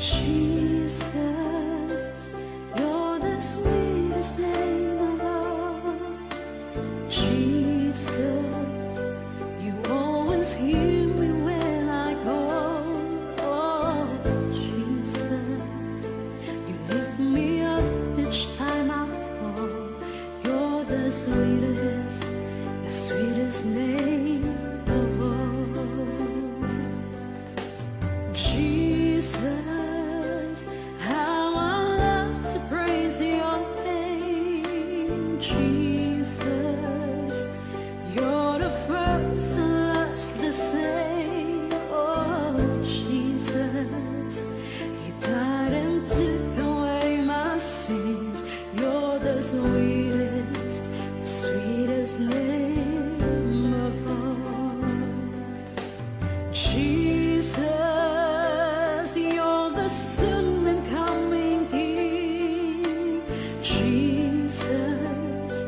Jesus, you're the sweetest name of all. Jesus, you always hear me when I call. Oh, Jesus, you lift me up each time I fall. You're the sweetest name of all. Jesus, how I love to praise your name. Jesus, you're the first and last to say. Oh, Jesus, you died and took away my sins. You're the sweetest name of all. Jesus, you're the soon and coming King. Jesus,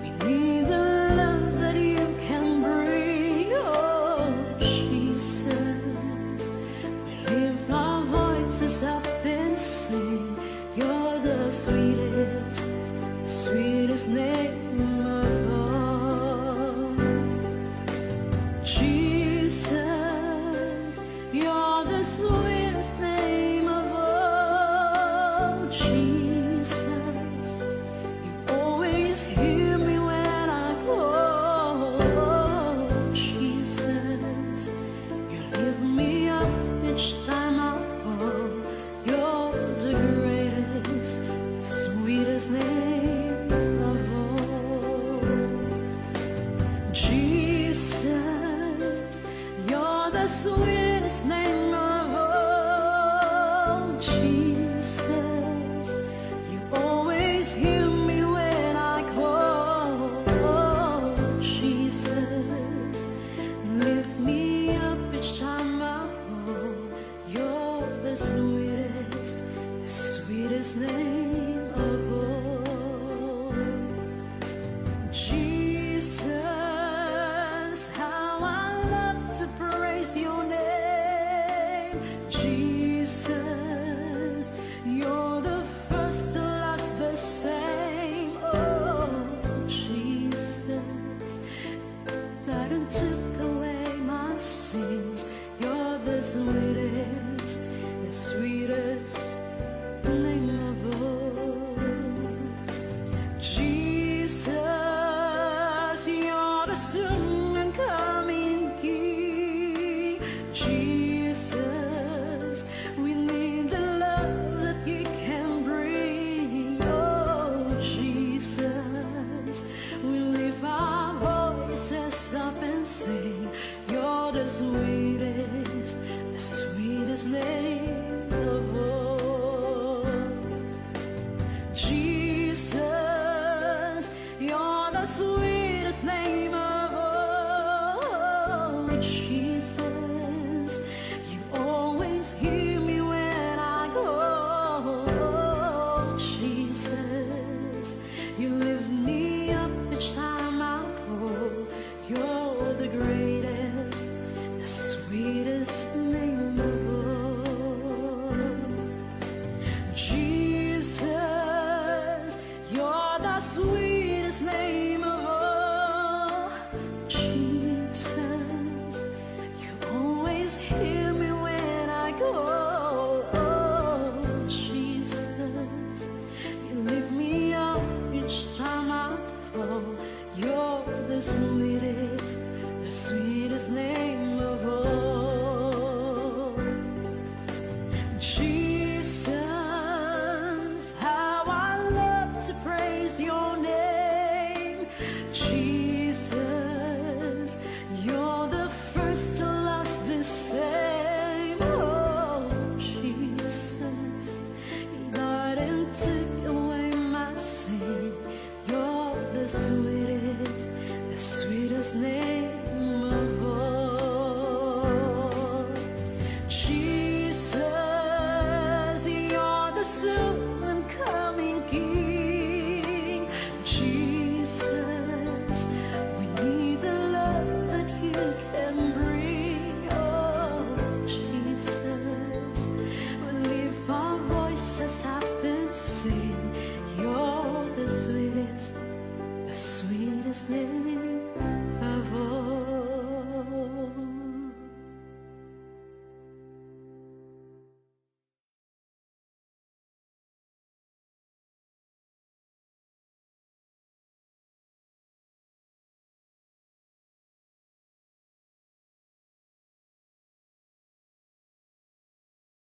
we need the love that you can bring. Oh, Jesus, we lift our voices up and sing. You're the sweetest name of all. Jesus, you're the sweetest name of all. Jesus, you always hear me when I call. Jesus, you lift me up each time I fall. You're the greatest, the sweetest name of all. Jesus, you're the sweetest name of all. Jesus, you always hear me when I call. Oh, Jesus, lift me up each time I fall. You're the sweetest name of all. Jesus, how I love to praise your name. Jesus,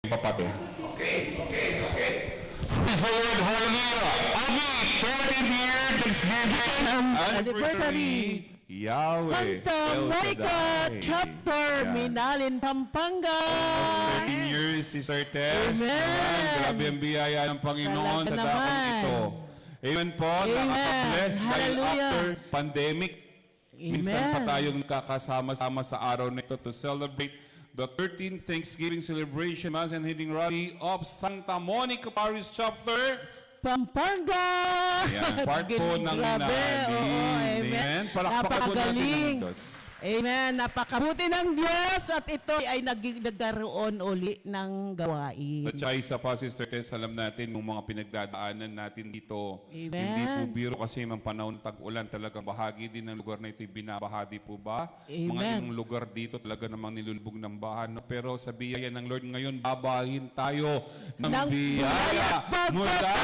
Papate. Praise the Lord, hallelujah. Happy 30th year Thanksgiving Anniversary. Yahweh. Santa El Monica Shaddai. Chapter, Yan. Minalin, Pampanga. 13 years, Sister Tess. Amen. Naman, grabe ang biyaya ng Panginoon Talaga sa dakong naman. ito. Amen po. Amen. Nakaka-bless dahil Hallelujah. after pandemic, minsan pa Amen. tayong nakakasama-sama sa araw na ito to celebrate the 13th Thanksgiving celebration Mass and Healing Rally of Santa Monica Parish Chapter. Pampanga. Yan, part po ng Grabe, Minalin. oo, amen. Amen. Palakpakan po natin Napakagaling. ng Diyos. Amen. Napakabuti ng Diyos at ito ay nagkaroon uli ng gawain. At saka isa pa, Sister Tess, alam natin yung mga pinagdadaanan natin dito. Amen. Hindi po biro kasi ng panahon ng tag-ulan. Talagang bahagi din ng lugar na ito, binabahadi po ba? Amen. Mga ibang lugar dito talaga namang nilulubog ng bahan. Pero sa biyaya ng Lord ngayon, babahin tayo ng biyaya mula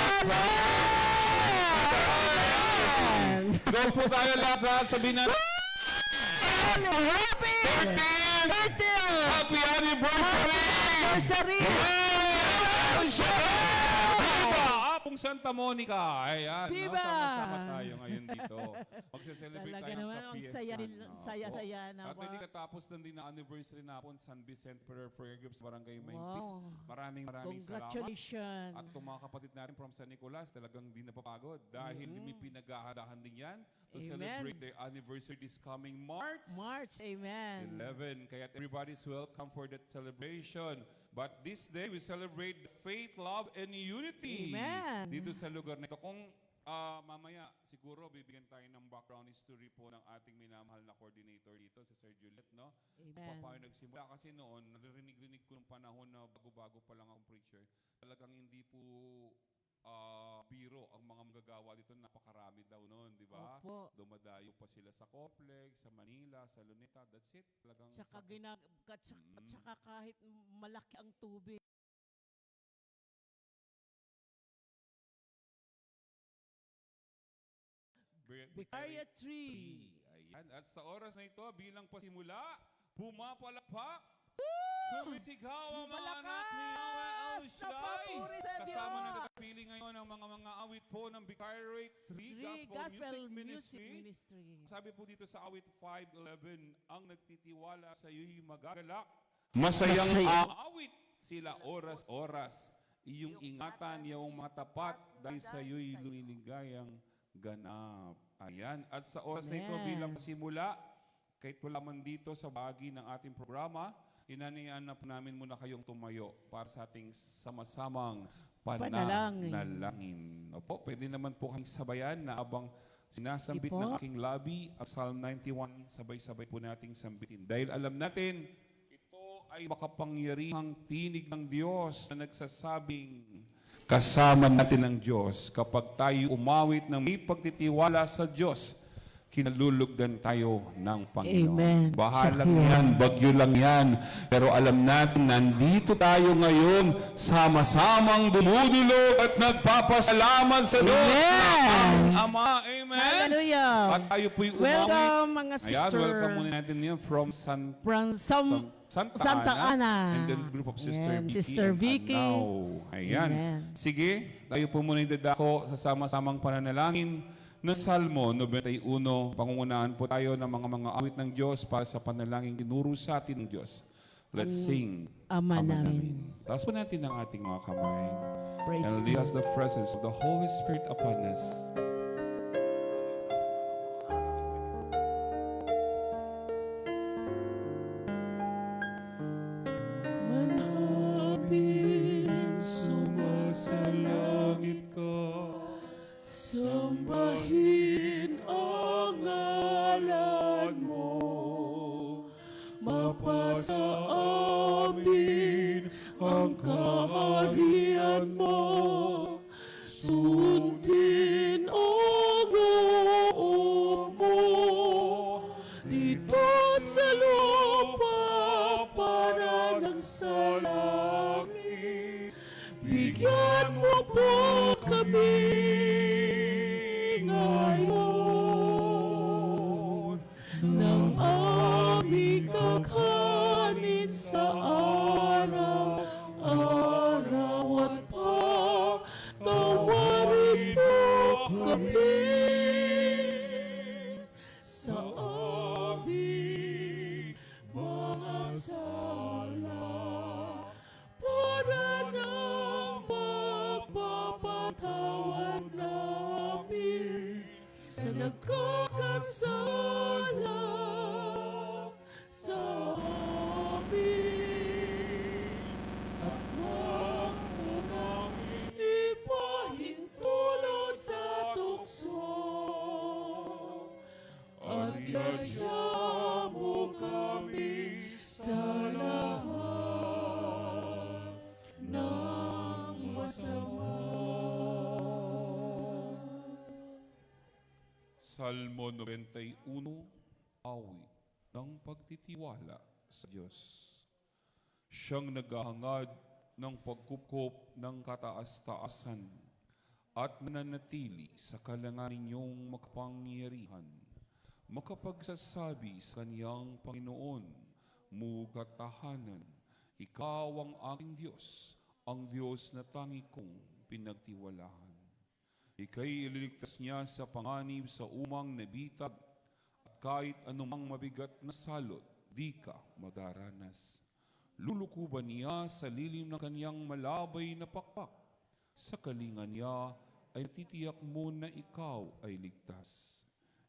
Go po tayo lahat sa sabihin natin. Happy 13th! Happy anniversary! anniversary! Viva! Apong Santa Monica! Ayan, Viva! sama-sama tayo ngayon dito. Magse-celebrate Talaga tayo ng naman, ang ka-fiesta. saya-saya na At po. hindi katapos na din na anniversary na po San Vicente Prayer Group sa Barangay Mayntis. Wow. Maraming salamat. Congratulations. At itong mga kapatid natin from San Nicolas, talagang di napapagod dahil may pinaghahandahan din yan to Amen. celebrate their anniversary this coming March. Amen. 11. Kaya everybody's welcome for that celebration. But this day, we celebrate the faith, love, and unity. Amen. Dito sa lugar na ito. Kung mamaya, siguro, bibigyan tayo ng background history po ng ating minamahal na coordinator dito, si Sir Juliet, no? Amen. Paano nagsimula? Kasi noon, naririnig-rinig ko ng panahon na bago-bago pa lang akong preacher. Talagang hindi po biro ang mga magagawa dito, napakarami daw noon, di ba? Opo. Dumadayo pa sila sa Complex, sa Manila, sa Luneta, that's it. Talagang Tsaka kahit malaki ang tubig. Vicaria Tree. Ayan. At sa oras na ito, bilang pasimula, pumapalakpak, sumisigaw ang mga anak ni Yahweh El Shaddai. Napapuri sa Kasama Diyos. nagkakapili ngayon ang mga awit po ng Vicaria Tree Gospel Music Ministry. Sabi po dito sa awit 5:11, ang nagtitiwala sa iyo'y magagalak. Masayang awit sila oras-oras. Iyong ingatan, iyong mga tapat, dahil sa iyo'y lumiligayang ganap. Ayan. At sa oras na ito, Amen. bilang pasimula, kahit wala man dito sa bahagi ng ating programa, inanayaan na po namin muna kayong tumayo para sa ating sama-samang panalangin. Opo, pwede naman po kayong sabayan na abang sinasambit Sige po. ng aking labi ang Psalm 91, sabay-sabay po nating sambitin. Dahil alam natin, ito ay makapangyarihang tinig ng Diyos na nagsasabing, kasama natin ang Diyos kapag tayo umawit ng may pagtitiwala sa Diyos, kinalulugdan tayo ng Panginoon. Amen. Bahalang Sakya. yan, bagyo lang yan. Pero alam natin, nandito tayo ngayon, sama-samang dumudulog at nagpapasalamat sa Diyos na Amen. ang Ama. Amen. Hallelujah. At tayo po'y umawit. Welcome, mga Ayan, sister. welcome muna natin yan from Santa Ana. And then group of Sister Ayan, Vicky. Sister and Vicky. Anao. Ayan. Amen. Sige, tayo po muna dadako sa sama-samang pananalangin ng Salmo 91. Pangungunahan po tayo ng mga awit ng Diyos para sa panalangin tinuro sa atin ng Diyos. Let's sing. Ama namin. Taas po natin ang ating mga kamay. Praise And lead us the presence of the Holy Spirit upon us. Manapin, Sumasalangit ka. sambahin ang ngalan mo. Mapasa amin ang kaharian mo. Sundin ang loob mo. Dito sa lupa para ng sa langit. Bigyan mo po kami ngayon ng aming kakanin sa araw-araw. nagkakasala sa amin. At huwag mo kami ipahintulo sa tukso. At iadya mo kami sa lahat ng masama. Salmo 91, awit ng pagtitiwala sa Diyos. Siyang naghahangad ng pagkupkop ng kataas-taasan at mananatili sa kalangan ninyong makapangyarihan. Makapagsasabi sa kaniyang Panginoon, mugatahanan, ikaw ang aking Diyos, ang Diyos na tangi kong pinagtiwalahan. Ika'y ililigtas niya sa panganib sa umang nabitag, at kahit anumang mabigat na salot, di ka madaranas. Lulukuban niya sa lilim ng kaniyang malabay na pakpak. Sa kalinga niya ay titiyak mo na ikaw ay ligtas.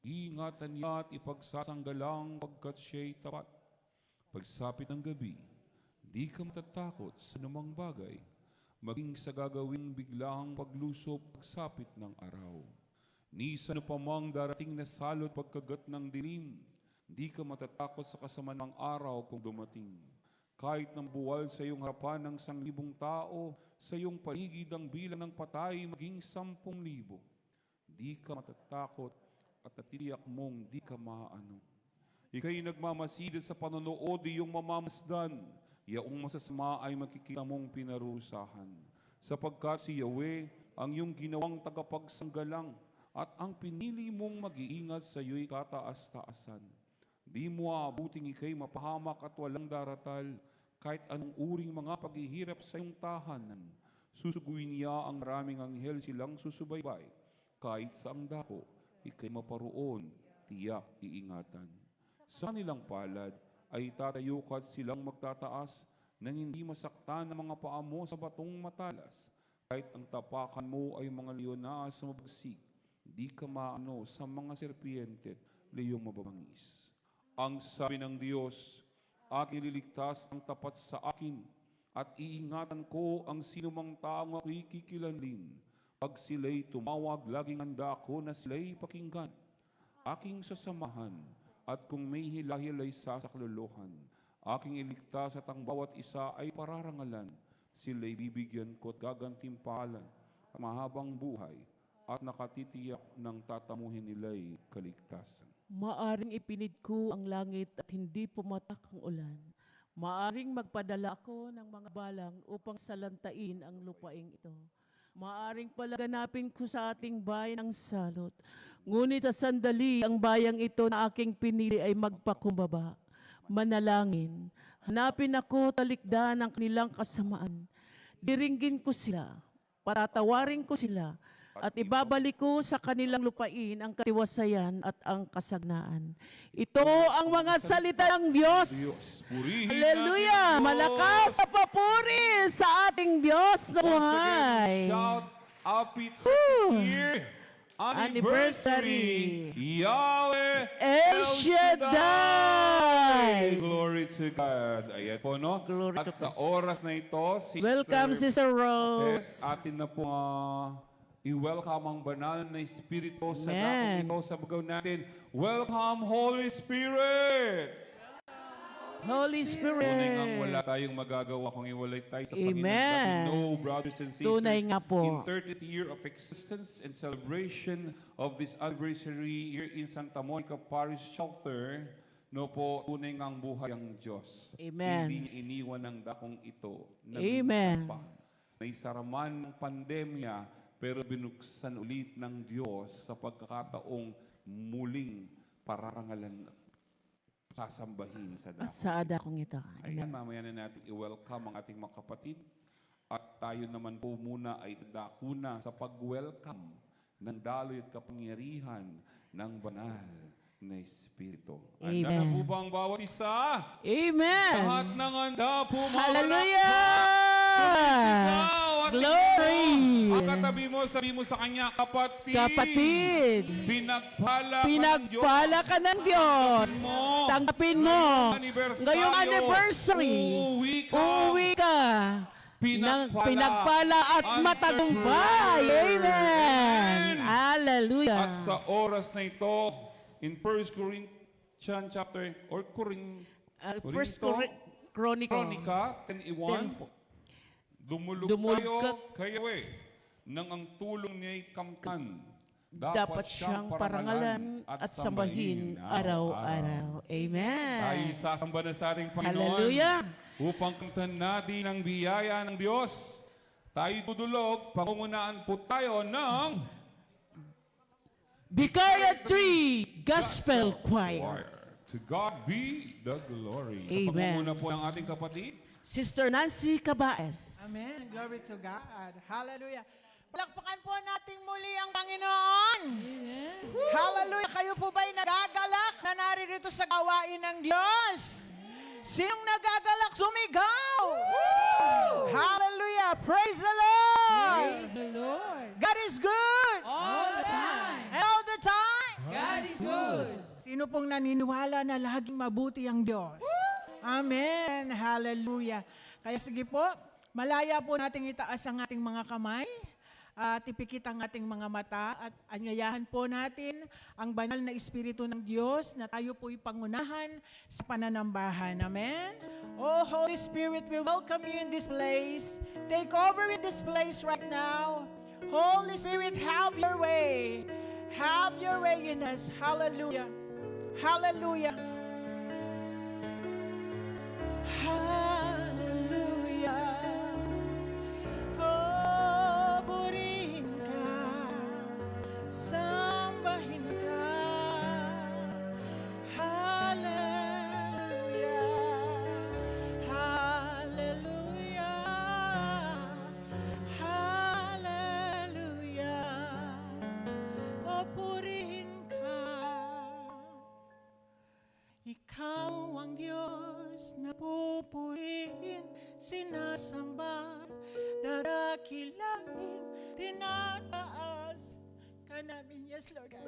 Iingatan niya at ipagsasanggalang pagkat siya'y tapat. Pagsapit ng gabi, di ka matatakot sa anumang bagay, maging sa gagawing biglang paglusob pagsapit ng araw. Ni sa pamang darating na salot pagkagat ng dilim, di ka matatakot sa kasamaan ng araw kung dumating. Kahit nang buwal sa iyong harapan ng 1,000 tao, sa iyong paligid ang bilang ng patay maging 10,000. Di ka matatakot at natitiyak mong di ka maaano. Ika'y nagmamasid sa panonood iyong mamamasdan, yaong masasama ay makikita mong pinarusahan. Sapagkat si Yahweh ang iyong ginawang tagapagsanggalang at ang pinili mong mag-iingat sa iyo'y kataas-taasan. Di mo aabuting ika'y mapahamak at walang daratal, kahit anong uring mga paghihirap sa iyong tahanan. Susuguin niya ang maraming anghel silang susubaybay, kahit sa ang dako, ika'y maparoon, tiyak iingatan. Sa nilang palad ay tatayukat silang magtataas nang hindi masaktan ng mga paa mo sa batong matalas. Kahit ang tapakan mo ay mga leonas sa mabagsik, di ka maano sa mga serpiente, leyong mababangis. Ang sabi ng Diyos, aking liligtas ang tapat sa akin, at iingatan ko ang sinumang taong ako'y kikilanlin. Pag sila'y tumawag, laging handa ako na sila'y pakinggan. Aking sasamahan, at kung may hilahil ay sasaklolohan, aking iligtas at ang bawat isa ay pararangalan. Sila'y bibigyan ko at gagantimpalan, mahabang buhay, at nakatitiyak ng tatamuhin nila'y kaligtasan. Maaring ipinid ko ang langit at hindi pumatak ang ulan. Maaring magpadala ako ng mga balang upang salantain ang lupaing ito. Maaring palaganapin ko sa ating bayan ang salot. Ngunit sa sandali, ang bayang ito na aking pinili ay magpakumbaba. Manalangin. Hanapin ako talikda ng kanilang kasamaan. Diringgin ko sila. Patatawarin ko sila. At ibabalik ko sa kanilang lupain ang katiwasayan at ang kasagnaan. Ito ang mga salita ng Diyos. Purihin Hallelujah! natin ang Diyos. Malakas sa papuri sa ating Diyos na Once buhay. again, shout, happy Woo! 30th year Anniversary. Yahweh El Shaddai. Glory to God. Ayan po, no? Glory At to sa Christ. oras na ito, Welcome, Sister Rose. Tess, atin na po i-welcome ang banal na Espiritu sa Amen. dakong ito sa bagaw natin. Welcome, Holy Spirit! Holy Tunay nga Spirit. wala tayong magagawa kung iwalay tayo sa Amen. Panginoon. No, brothers and sisters, Tunay nga po. in 30th year of existence and celebration of this anniversary here in Santa Monica Parish Shelter, no po, tunay nga ang buhay ang Diyos. Amen. Hindi niya iniwan ang dakong ito. Amen. Naisaraman ng pandemya, pero binuksan ulit ng Diyos sa pagkakataong muling pararangalan at sasambahin sa dako. Sa adakong ito. Ayan, mamaya na natin i-welcome ang ating mga kapatid. At tayo naman po muna ay dako na sa pag-welcome ng daloy at kapangyarihan ng banal na Espiritu. Handa na Amen. po ba ang bawat isa? Amen. Lahat ng handa po, Hallelujah! Glory! At katabi mo, sabi mo sa kanya, kapatid. Kapatid, pinagpala ka ng Diyos. Tanggapin mo. Ngayong anniversary, uuwi ka ng pinagpala at matagumpay. Amen. Hallelujah. At sa oras na ito, in 1 Corinthians chapter, or First Chronicle. Chronica 10:1, dumulog tayo kayo nang ang tulong niya'y kamtan. Dapat siyang parangalan at sambahin araw-araw. Amen. Tayo sasamba na sa ating Panginoon. Hallelujah. Upang kamtan natin ang biyaya ng Diyos. Tayo dudulog, pangungunahan po tayo ng Vicariat 3 Gospel Choir. To God be the glory. Amen. Sa pangunguna po ng ating kapatid, Sister Nancy Cabaes. Amen. Glory to God. Hallelujah. Palakpakan po natin muli ang Panginoon. Hallelujah. Kayo po ba'y nagagalak na naririto sa gawain ng Diyos? Sinong nagagalak? Sumigaw! Hallelujah. Praise the Lord. Praise the Lord. God is good. All the time. And all the time. God is good. Sino pong naniniwala na laging mabuti ang Diyos? Amen. Hallelujah. Kaya sige po, malaya po nating itaas ang ating mga kamay at ipikit ang ating mga mata at anyayahan po natin ang banal na Espiritu ng Diyos na tayo po'y pangunahan sa pananambahan. Amen? Oh, Holy Spirit, we welcome you in this place. Take over in this place right now. Holy Spirit, have your way. Have your way in us. Hallelujah. Hallelujah. Hallelujah. Oh, purihin ka, sambahin ka. Hallelujah. Hallelujah. Hallelujah. Oh, purihin ka. Ikaw ang Diyos na pupurihin, sinasamba, dadakilain, tinataas ka namin. Yes, Lord God.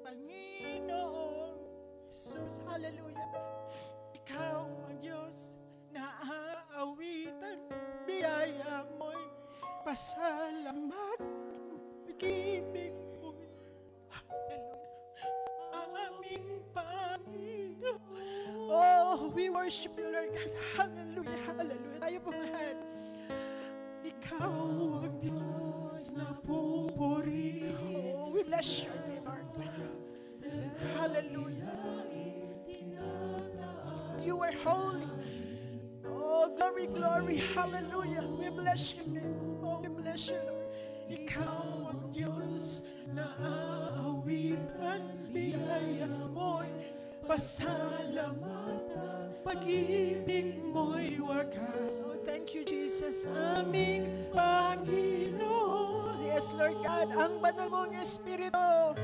Panginoon Jesus, hallelujah. Ikaw ang Diyos na aawitan, biyaya mo'y pasalamat, pag-ibig mo'y hallelujah. Aming Panginoon. Oh, we worship you, Lord God. Hallelujah, hallelujah. Tayo pong lahat. Ikaw ang Diyos na pupurihin. Oh, we bless you, Lord. Hallelujah. You are holy. Oh, glory, glory. Hallelujah. We bless you, name. Oh, we bless you, Lord. Ikaw ang Diyos na aawitan, biyaya mo'y pasalamatan, pag-ibig mo'y wagas. Oh, thank you, Jesus, aming Panginoon. Yes, Lord God, ang banal mong Espiritu.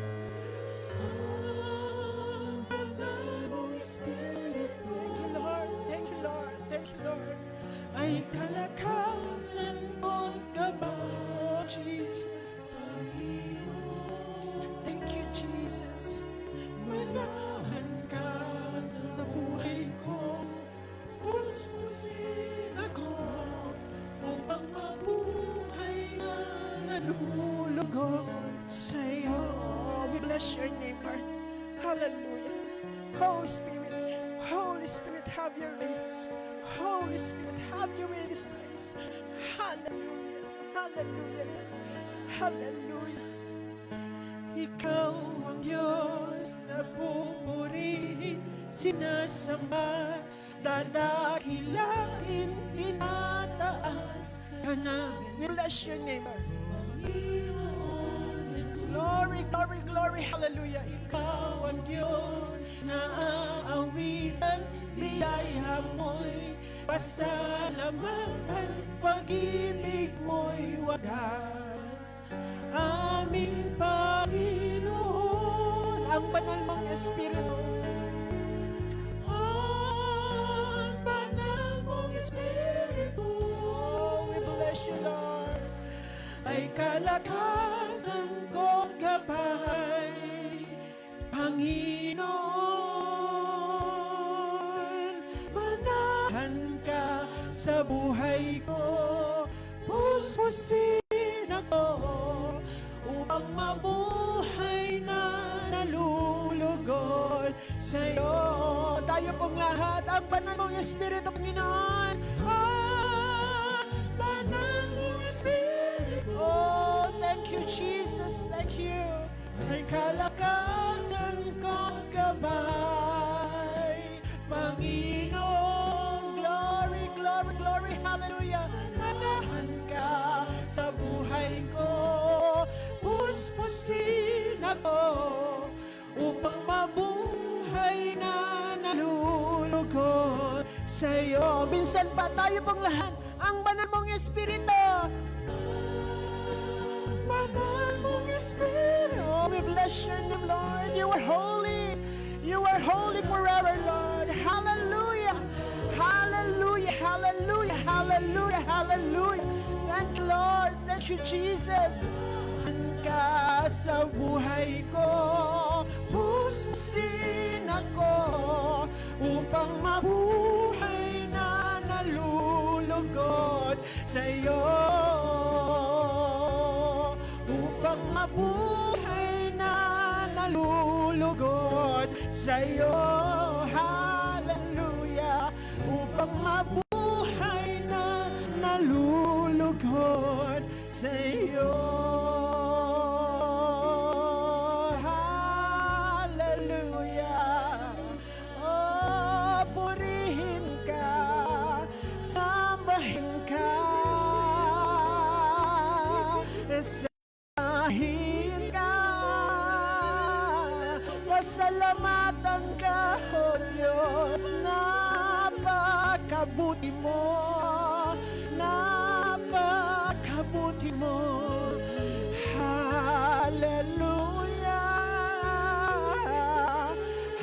Ang banal mong Espiritu. Thank you, Lord. Thank you, Lord. Thank you, Lord. Ay kalakasan mo't gabay, Jesus. Thank you, Jesus. Manahan ka sa buhay ko. Puspusin ako upang mabuhay na nalulugod sa'yo. We bless your name, Lord. Hallelujah. Holy Spirit, have your way. Holy Spirit, have your way in this place. Hallelujah. Hallelujah. Hallelujah. Ikaw ang Diyos na pupurihin, sinasamba, dadakilain, tinataas ka namin. We bless your name, Lord. Glory, glory, glory, hallelujah. Ikaw ang Diyos na aawitan, biyaya mo'y pasalamatan, pag-ibig mo'y wagas. Aming Panginoon, ang banal mong Espiritu. Ang banal mong Espiritu, we bless you, Lord. Ay kalakasan ko gabay, Panginoon. Manahan ka sa buhay ko, puspusin ako upang mabuhay na nalulugod sa'yo. Tayo pong lahat, ang banal mong Espiritu, Panginoon. Banal mong Espiritu. Oh, thank you, Jesus. Thank you. Ay kalakasan kong gabay, Panginoon. Glory, glory, glory. Hallelujah. Manahan ka sa buhay ko, puspusin ako upang mabuhay na nalulugod sa'yo. Minsan pa tayo pong lahat, ang banal mong Espiritu. Banal mong Espiritu. We bless your name, Lord. You are holy. You are holy forever, Lord. Hallelujah. Hallelujah. Hallelujah. Hallelujah. Hallelujah. Thank you, Lord. Thank you, Jesus. Ka sa buhay ko, puspusin ako upang mabuhay na nalulugod sa'yo. Upang mabuhay na nalulugod sa'yo. Hallelujah. Upang mabuhay na nalulugod sa'yo. Hallelujah. Oh, purihin ka, sambahin ka, sahin ka, pasalamatan ka, O Diyos, napakabuti mo, napakabuti mo. Hallelujah,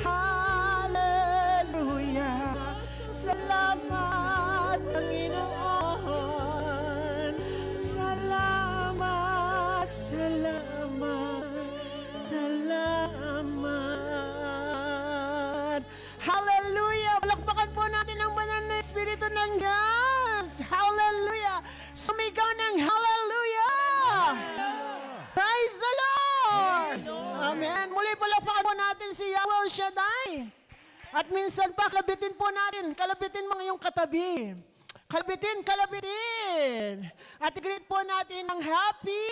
hallelujah. Salamat, Panginoon. Salamat, salamat, salamat. Hallelujah! Palakpakan po natin ang banal na Espiritu ng Diyos. Hallelujah! Sumigaw ng hallelujah! Praise the Lord! Amen. Muli palakpakan po natin si Yahweh El Shaddai. At minsan pa, kalabitin po natin. Kalabitin mo ngayong katabi. Kalabitin, kalabitin. At i-greet po natin ng happy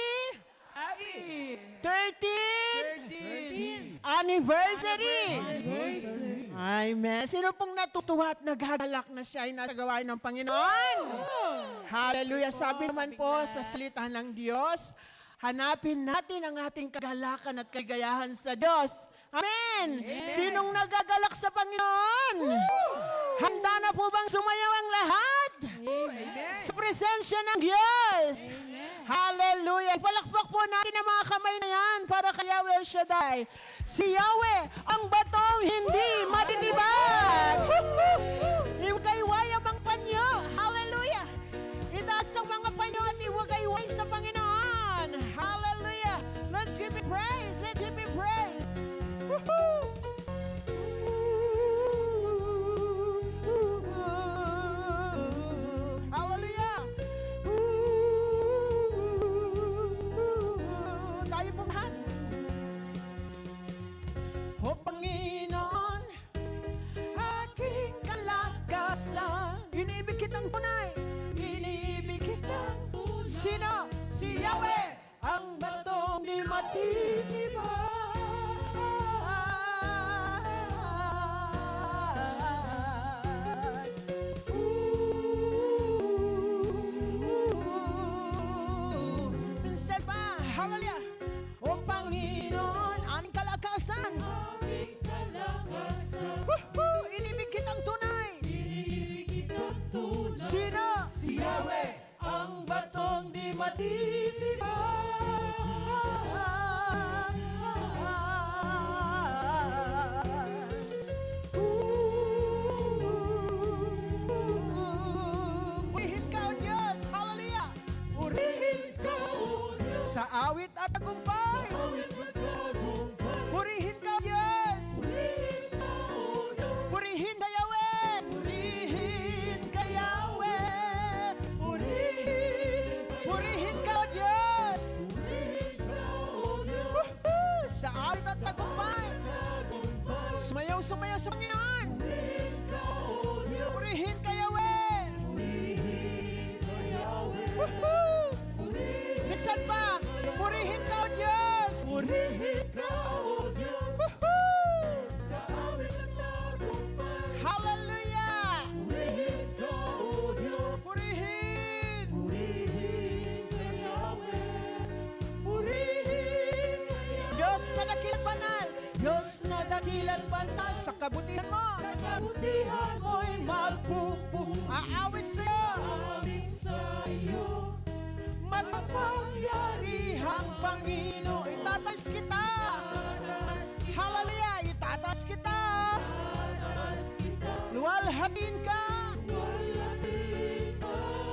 13th anniversary. Amen. Sino pong natutuwa at nagagalak na siya ay nasa gawain ng Panginoon? Hallelujah. Sabi naman po sa salita ng Diyos, hanapin natin ang ating kagalakan at kaligayahan sa Diyos. Amen. Sinong nagagalak sa Panginoon? Handa na po bang sumayaw ang lahat? Sa presensya ng Diyos. Hallelujah. Palakpak po natin ang mga kamay na yan para kay Yahweh El Shaddai. Si Yahweh, ang batong hindi matitibag. Iwagayway ang panyo. Hallelujah. Itaas ang mga panyo at iwagayway sa Panginoon. Hallelujah. Let's give Him praise. Let's give Him praise. Woohoo! Hallelujah! Tayo pong lahat. O Panginoon, aking kalakasan, iniibig kitang tunay, iniibig kitang tunay. Sino? Si Yahweh, ang batong di matitibag. Minsan pa, hallelujah. O Panginoon, aming kalakasan. Woohoo! Inibig kitang tunay. Sino? Si Yahweh, ang batong di matitibag. Purihin ka, O Diyos. Hallelujah. Purihin ka, O Diyos. sa awit at tagumpay. Purihin ka, Diyos. Purihin ka, Yahweh. Purihin ka, Yahweh. Purihin ka, O Diyos. Woohoo! Sa awit at tagumpay. Sumayaw sa Panginoon. Purihin ka, Yahweh. Woohoo! Bisan pa, purihin ka, O Diyos. Purihin ka, O Diyos. Woohoo! Sa awit at tagumpay. Hallelujah! Purihin ka, O Diyos. Purihin. Purihin ka, Yahweh. Purihin ka, Yahweh. Diyos na dakilang banal. Diyos na dakilang banal. Sa kabutihan mo. Sa kabutihan mo'y aawit sa'yo. Aawit sa'yo. Magpapangyarihang Panginoon, itatas kita. Hallelujah, itatas kita. Luwalhatin ka.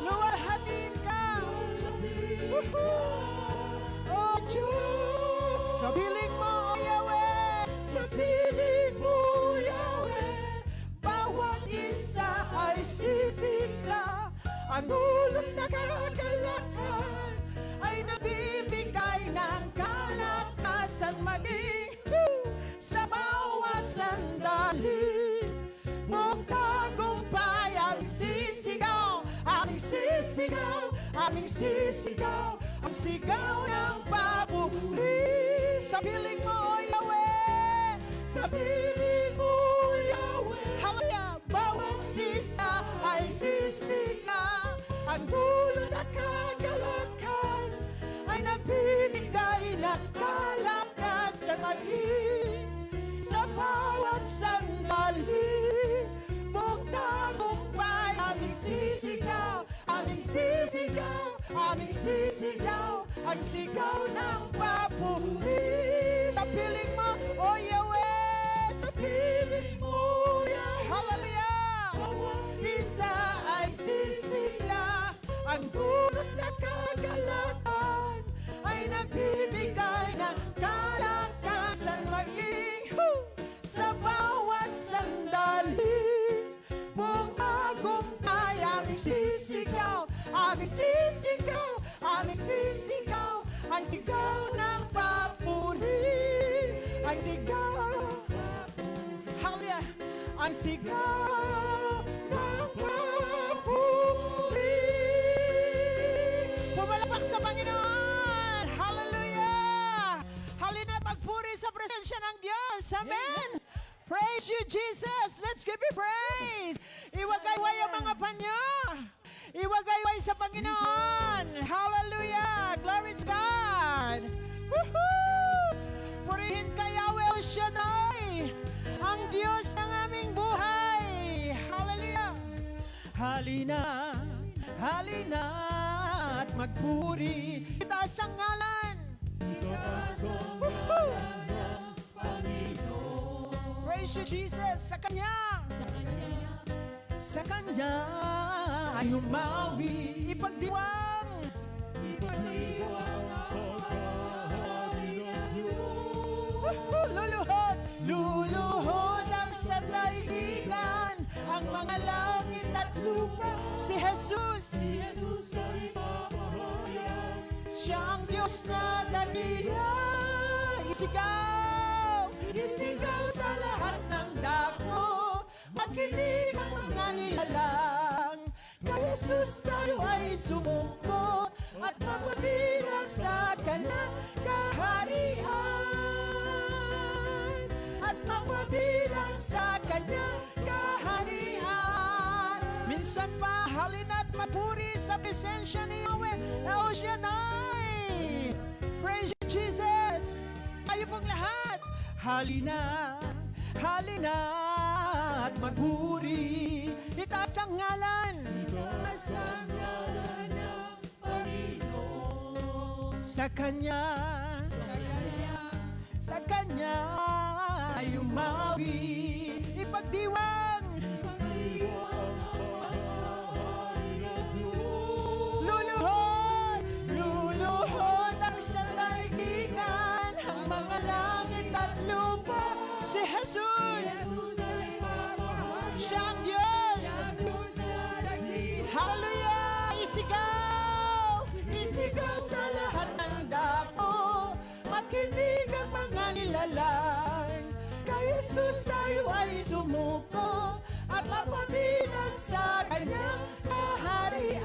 Luwalhatin ka. Woohoo! Oh Diyos, sa piling mo, O Yahweh. Sa piling mo, Yahweh. Bawat isa ay sisigla. Ang ulot na kagalakan ay nagbibigay ng kalakasan maging sa bawat sandali. Buong tagumpay ang sisigaw, aming sisigaw, aming sisigaw, ang sigaw ng papuri. Sa piling mo, O Yahweh, sa piling mo, Yahweh. Hallelujah, bawat isa ay sisigla. Ang dulot at kagalakan ay nagbibigay ng kalakasan maging sa bawat sandali. Buong tagumpay aming sisigaw, aming sisigaw, aming sisigaw, ang sigaw ng papuri. Sa piling mo, O Yahweh, sa piling mo, Yahweh. Hallelujah! Isa ay sisigla, ang dulot na kagalakan ay nagbibigay ng kalakasan maging sa bawat sandali. Buong tagumpay aming sisigaw, aming sisigaw, aming sisigaw, ang sigaw ng papuri, ang sigaw, hallelujah, ang sigaw ng papuri. Pumalapak sa Panginoon. Hallelujah. Halina't magpuri sa presensya ng Diyos. Amen. Praise you, Jesus. Let's give you praise. Iwagayway ang mga panyo. Iwagayway sa Panginoon. Hallelujah. Glory to God. Woohoo! Purihin ka, Yahweh El Shaddai, ang Diyos ng aming buhay. Hallelujah. Halina, halina at magpuri. Itaas ang ngalan. Itaas ang ngalan ng Panginoon. Praise you, Jesus. Sa Kanya. Sa Kanya ay umawi. Ipagdiwang. Ipagdiwang ang pagkahari ng Diyos. Luluhod. Luluhod ang sa daigdigan, ang mga langit at lupa. Si Jesus. Si Jesus ay papahayag. Siya ang Diyos na dakila. Isigaw. Isigaw sa lahat ng dako. Makinig ang mga nilalang. Kay Jesus tayo ay sumungko at mapabilang sa Kanya kaharian. At mapabilang sa Kanya kaharian. Minsan pa halina't magpuri sa presensya ni Yahweh El Shaddai. Praise you, Jesus. Tayo pong lahat. Halina, halina at magpuri. Itaas ang ngalan. Itaas ang ngalan ng Panginoon. Sa Kanya, sa Kanya ay umawi. Ipagdiwang. Luluhod, luluhod ang sa Jesus tayo ay sumuko at mapabilang sa kanyang kaharian.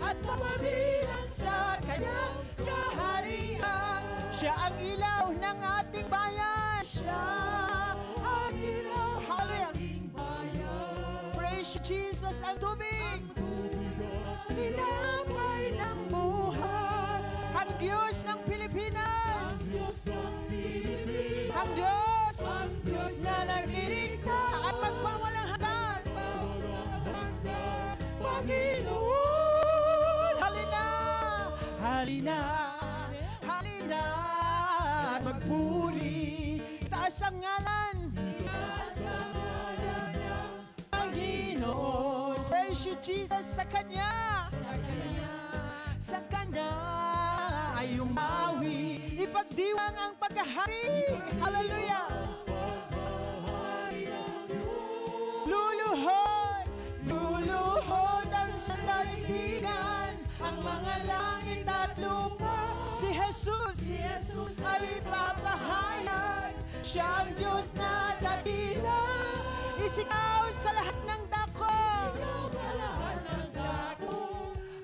At mapabilang sa kanyang kaharian. Siya ang ilaw ng ating bayan. Siya ang ilaw. Hallelujah. Praise you, Jesus. Ang tubig. Tinapay ng buhay. Ang Diyos ng Pilipinas. Ang Diyos na nagliligtas at magpawalang hanggan. Panginoon, halina, halina, halina at magpuri. Taas ang ngalan. Panginoon, praise you, Jesus, sa Kanya. Sa Kanya ay umawi. Ipagdiwang ang pagkahari. Hallelujah. Luluhod, luluhod ang sandaligdigan, ang mga langit at lupa. Si Jesus ay papahayag. Siya ang Diyos na dakila. Isigaw sa lahat ng dako.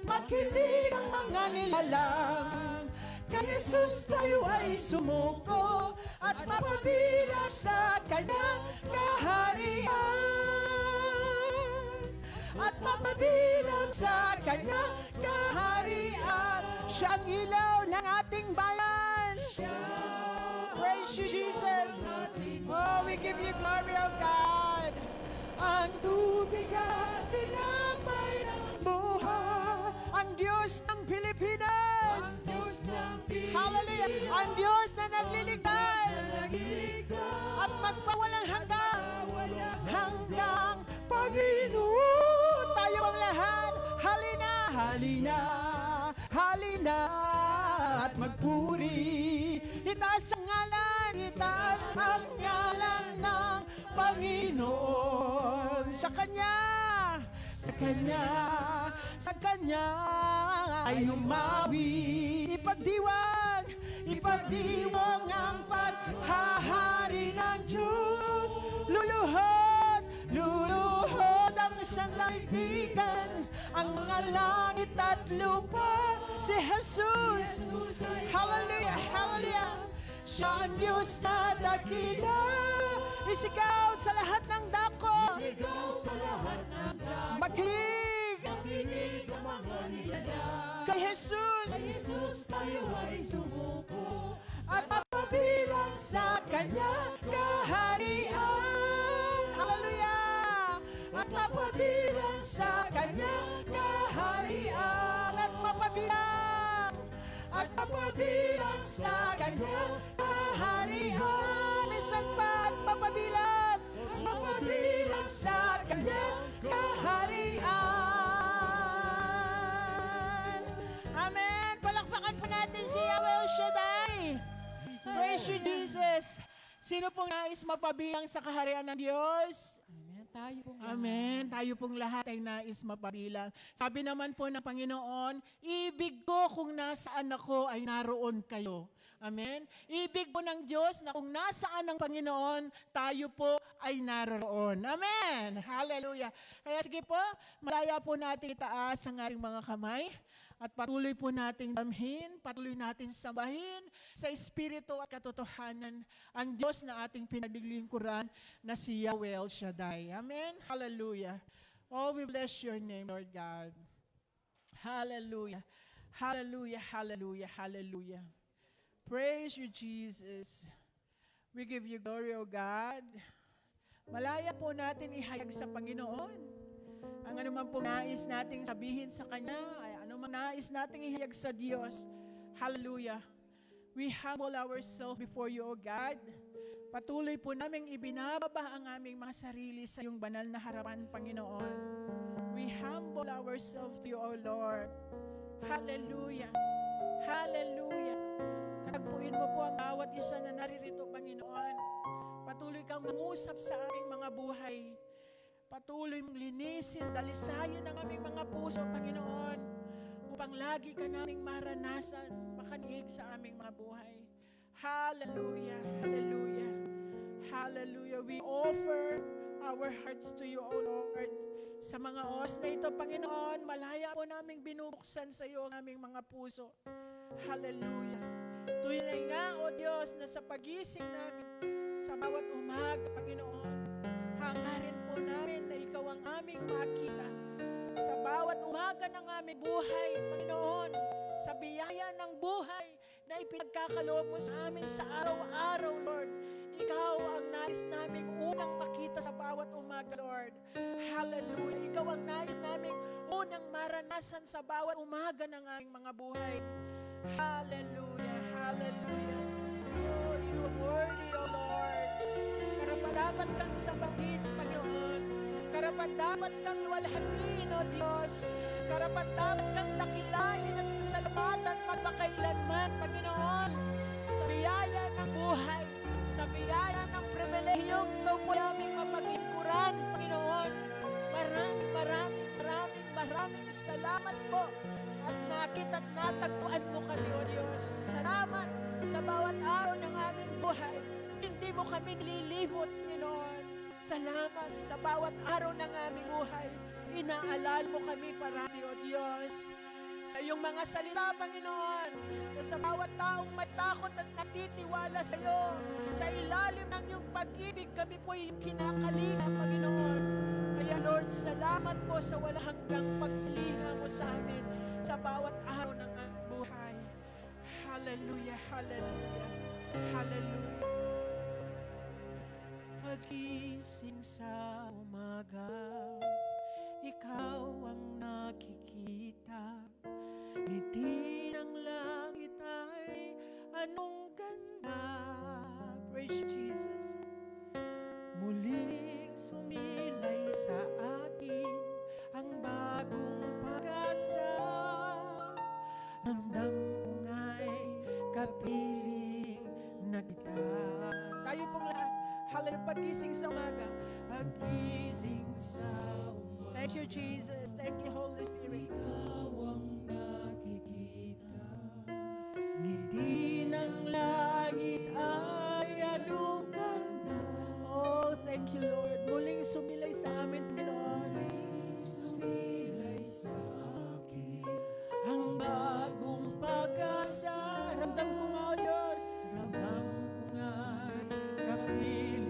Makinig ang mga nilalang. Kay Jesus tayo ay sumuko at mapabilang sa kanyang kaharian. At mapabilang sa kanyang kaharian. Siya ang ilaw ng ating bayan. Praise you, Jesus. Oh, we give you glory, oh God. Ang tubig at tinapay ng buhay. Ang Diyos ng Pilipinas. Hallelujah. Ang Diyos na nagliligtas at magpawalang hanggang Panginoon. Tayo ang lahat. Halina, halina, halina at magpuri. Itaas ang ngalan, itaas ang ngalan ng Panginoon. Sa Kanya, sa Kanya, sa Kanya ay umawi. Ipagdiwang, ipagdiwang ang paghahari ng Diyos. Luluhod, luluhod ang sandaigdigan, ang mga langit at lupa. Si Jesus, hallelujah, hallelujah. Siya ang Diyos na dakila. Isigaw sa lahat ng dako. Makinig. Kay Jesus tayo ay sumuko at mapabilang sa Kanya kaharian. Hallelujah. At mapabilang sa Kanya kaharian. At mapabilang. At mapabilang sa Kanya kaharian. Isan pa at mapabilang. Mapabilang sa Kanya kaharian. Amen. Palakpakan po natin si Yahweh El Shaddai. Praise you, Jesus. Sino pong nais mapabilang sa kaharian ng Diyos? Amen. Tayo pong Amen. Tayo pong lahat ay nais mapabilang. Sabi naman po ng Panginoon, ibig ko kung nasaan ako ay naroon kayo. Amen. Ibig po ng Diyos na kung nasaan ang Panginoon, tayo po ay naroon. Amen. Hallelujah. Kaya sige po, malaya po natin itaas ang ating mga kamay at patuloy po nating damhin, patuloy natin sambahin sa Espiritu at katotohanan ang Diyos na ating pinaglilingkuran na si Yahweh El Shaddai. Amen. Hallelujah. Oh, we bless your name, Lord God. Hallelujah. Hallelujah, hallelujah, hallelujah. Praise you, Jesus. We give you glory, O God. Malaya po natin ihayag sa Panginoon. Ang anuman po nais nating sabihin sa Kanya, ay anuman nais nating ihayag sa Diyos. Hallelujah. We humble ourselves before you, O God. Patuloy po naming ibinababa ang aming mga sarili sa iyong banal na harapan, Panginoon. We humble ourselves to you, O Lord. Hallelujah. Hallelujah. Katagpuin mo po ang bawat isa na naririto, Panginoon. Patuloy kang mangusap sa aming mga buhay. Patuloy mong linisin, dalisayin ang aming mga puso, Panginoon, upang lagi ka naming maranasan, makaniig sa aming mga buhay. Hallelujah. Hallelujah. Hallelujah. We offer our hearts to you, O Lord. Sa mga oras na ito, Panginoon, malaya po naming binubuksan sa iyo ang aming mga puso. Hallelujah. Tunay nga, O Diyos, na sa pagising namin, sa bawat umaga, Panginoon, hangarin po namin na Ikaw ang aming makita. Sa bawat umaga ng aming buhay, Panginoon, sa biyaya ng buhay na ipinagkakaloob mo sa amin sa araw-araw, Lord. Ikaw ang nais naming unang makita sa bawat umaga, Lord. Hallelujah. Ikaw ang nais naming unang maranasan sa bawat umaga ng aming mga buhay. Hallelujah. Hallelujah. Oh, you are worthy, O Lord. Karapat-dapat kang sabahin, Panginoon. Karapat-dapat kang luwalhatiin, O Diyos. Karapat-dapat kang dakilain at salamatan magpakailanman, Panginoon. Sa biyaya ng buhay, sa biyaya ng pribilehiyong ikaw po aming mapaglingkuran, Panginoon. Maraming salamat po at nakita at natagpuan mo kami, O Diyos. Salamat sa bawat araw ng aming buhay. Hindi mo kami nililimot, Panginoon. Salamat sa bawat araw ng aming buhay. Inaalala mo kami parati, O Diyos. Sa iyong mga salita, Panginoon, na sa bawat taong may takot at natitiwala sa iyo, sa ilalim ng iyong pag-ibig, kami po yung kinakalinga, Panginoon. Kaya Lord, salamat po sa walang hanggang paglinga mo sa amin sa bawat araw ng aming buhay. Hallelujah, hallelujah, hallelujah. Pagising sa umaga, ikaw ang nakikita. Ngiti ng langit ay anong ganda. Praise you, Jesus. Muling sumilay sa akin ang bagong pag-asa. Ramdam ko nga'y kapiling na kita. Tayo pong lahat. Hallelujah. Pagising sa umaga. Pagising sa umaga. Thank you, Jesus. Thank you, Holy Spirit. Ikaw ang nakikita. Ngiti ng langit ay anong ganda. Oh, thank you, Lord. Muling sumilay sa amin, Panginoon. Muling sumilay sa akin ang bagong pag-asa. Ramdam ko nga, O Diyos. Ramdam ko nga kapiling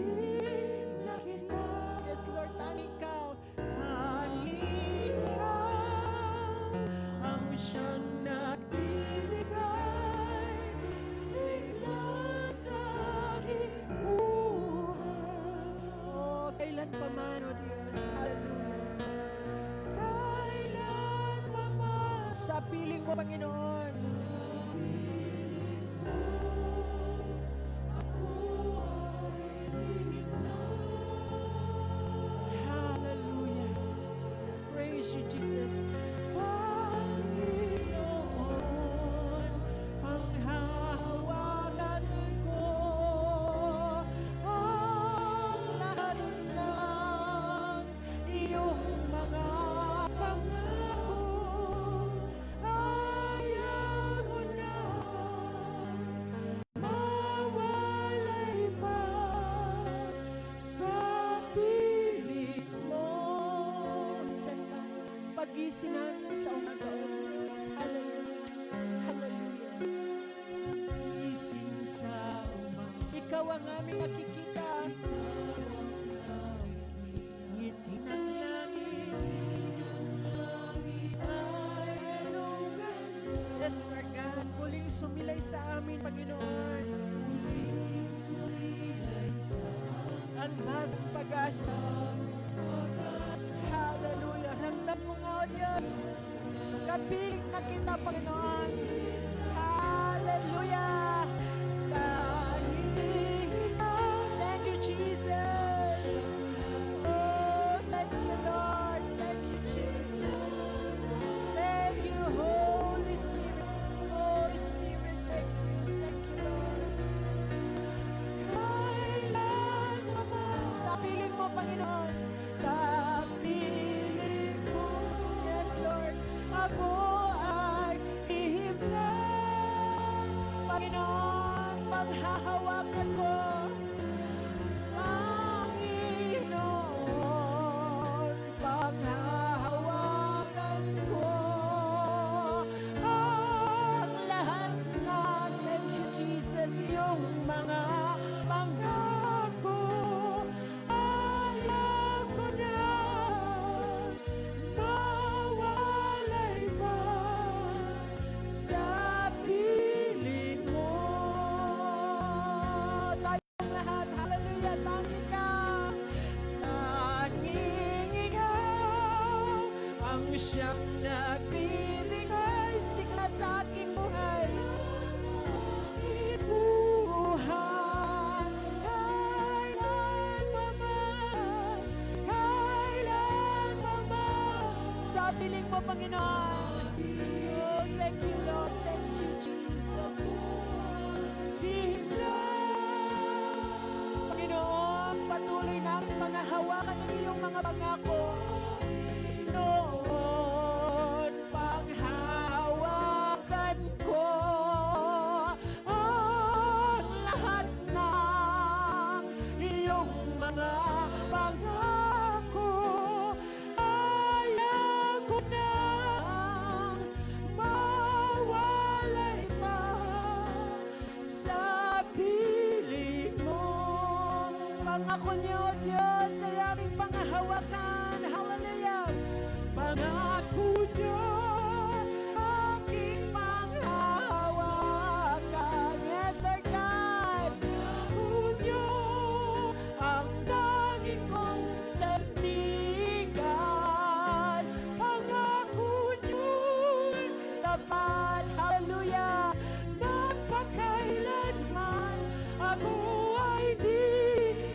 na kita. Yes, Lord, tanging Ikaw. Tanging Ikaw ang siyang nagbibigay sigla sa aking buhay. Oh, kailan pa man, O Diyos. Hallelujah. Kailan pa man sa piling mo, Panginoon. Hallelujah. Praise you, Jesus. Panginoon, ang hahawakan ko, ang lahat ng iyong mga pangako. Ayaw ko na mawalay pa sa piling mo. Salita, pagising namin sa umaga, O Diyos. Hallelujah. Hallelujah. Pagising sa umaga, Ikaw ang aming makikita. Ngiti ng langit ay anong ganda. Yes, Lord God. Muling sumilay sa amin, Panginoon. Muling sumilay sa amin ang bagong pag-asa. Hallelujah. Ramdam mo nga, O Diyos. Kapiling na kita, Panginoon. Hallelujah. Tanging Ikaw. Thank you, Jesus. Oh, thank you, Lord. Thank you, Jesus. Thank you, Holy Spirit. Holy Spirit, thank you. Thank you, Lord. Kailan pa man sa piling mo, Panginoon. Sa piling mo. Yes, Lord. Ako ay ihimlan. Panginoon. piling mo, Panginoon. Oh, thank you, Lord. Thank you, Jesus. Panginoon, patuloy namin pangahawakan ng iyong mga pangako. Noon, panghahawakan ko ang lahat ng iyong mga pangako. Ayaw ko nang mawalay pa sa piling mo. Pangako niyo, Diyos, ay aming pangahawakan. Hallelujah! Pangako niyo, aking panghahawakan. Yes, Lord God. Pangako niyo, ang dangin kong sandigan. Pangako niyo'y tapat. Hallelujah! Napakailanman ako ay di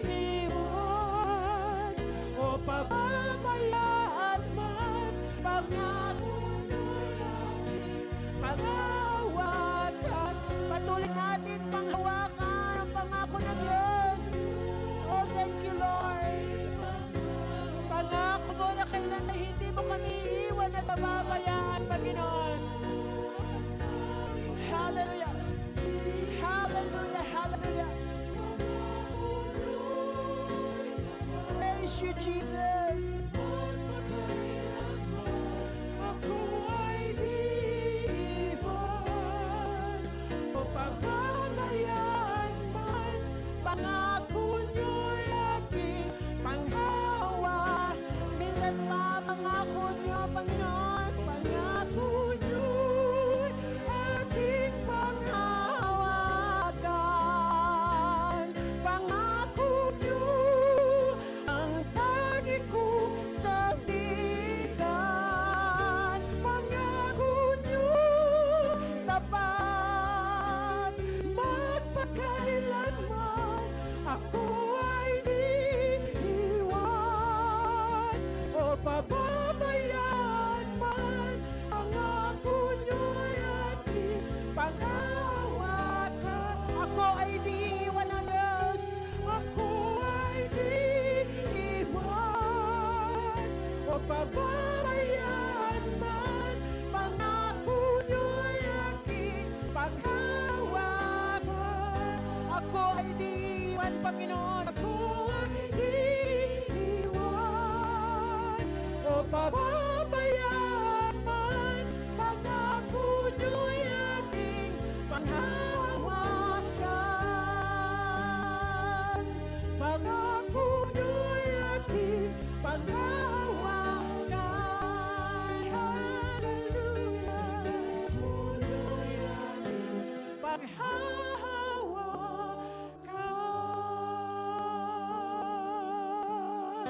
iwan o pababayaan man. Pangako niyo'y aking panghahawakan. Patuloy natin panghawakan ang pangako ng Diyos. Oh, thank you, Lord. Pangako mo na kailan na hindi mo kami iiwan at pababayaan, Panginoon. Hallelujah. Hallelujah. Hallelujah. Praise you, Jesus. Ako ay di iwan o pagbabayaan man. Pangako niyo'y aking panghahawa. Minsan pa pangako niyo, Panginoon. Pangako niyo'y aking panghahawakan. Pangako niyo, ang tangi kong sandigan. Pangako niyo, tapat, magpakailanman. Ako ay di iwan o pababayaan man. Pangako niyo'y aking panghahawakan. Ako ay di iwan ng Diyos. Ako ay di iwan o pababayaan man. Pangako niyo'y aking panghahawakan. Ako ay di iwan, Panginoon. Ako ay di iwan o pababayaan man. Pangako niyo'y aking panghahawakan. Pangako niyo'y aking panghahawakan. Hallelujah. Niyo'y aking panghahawakan.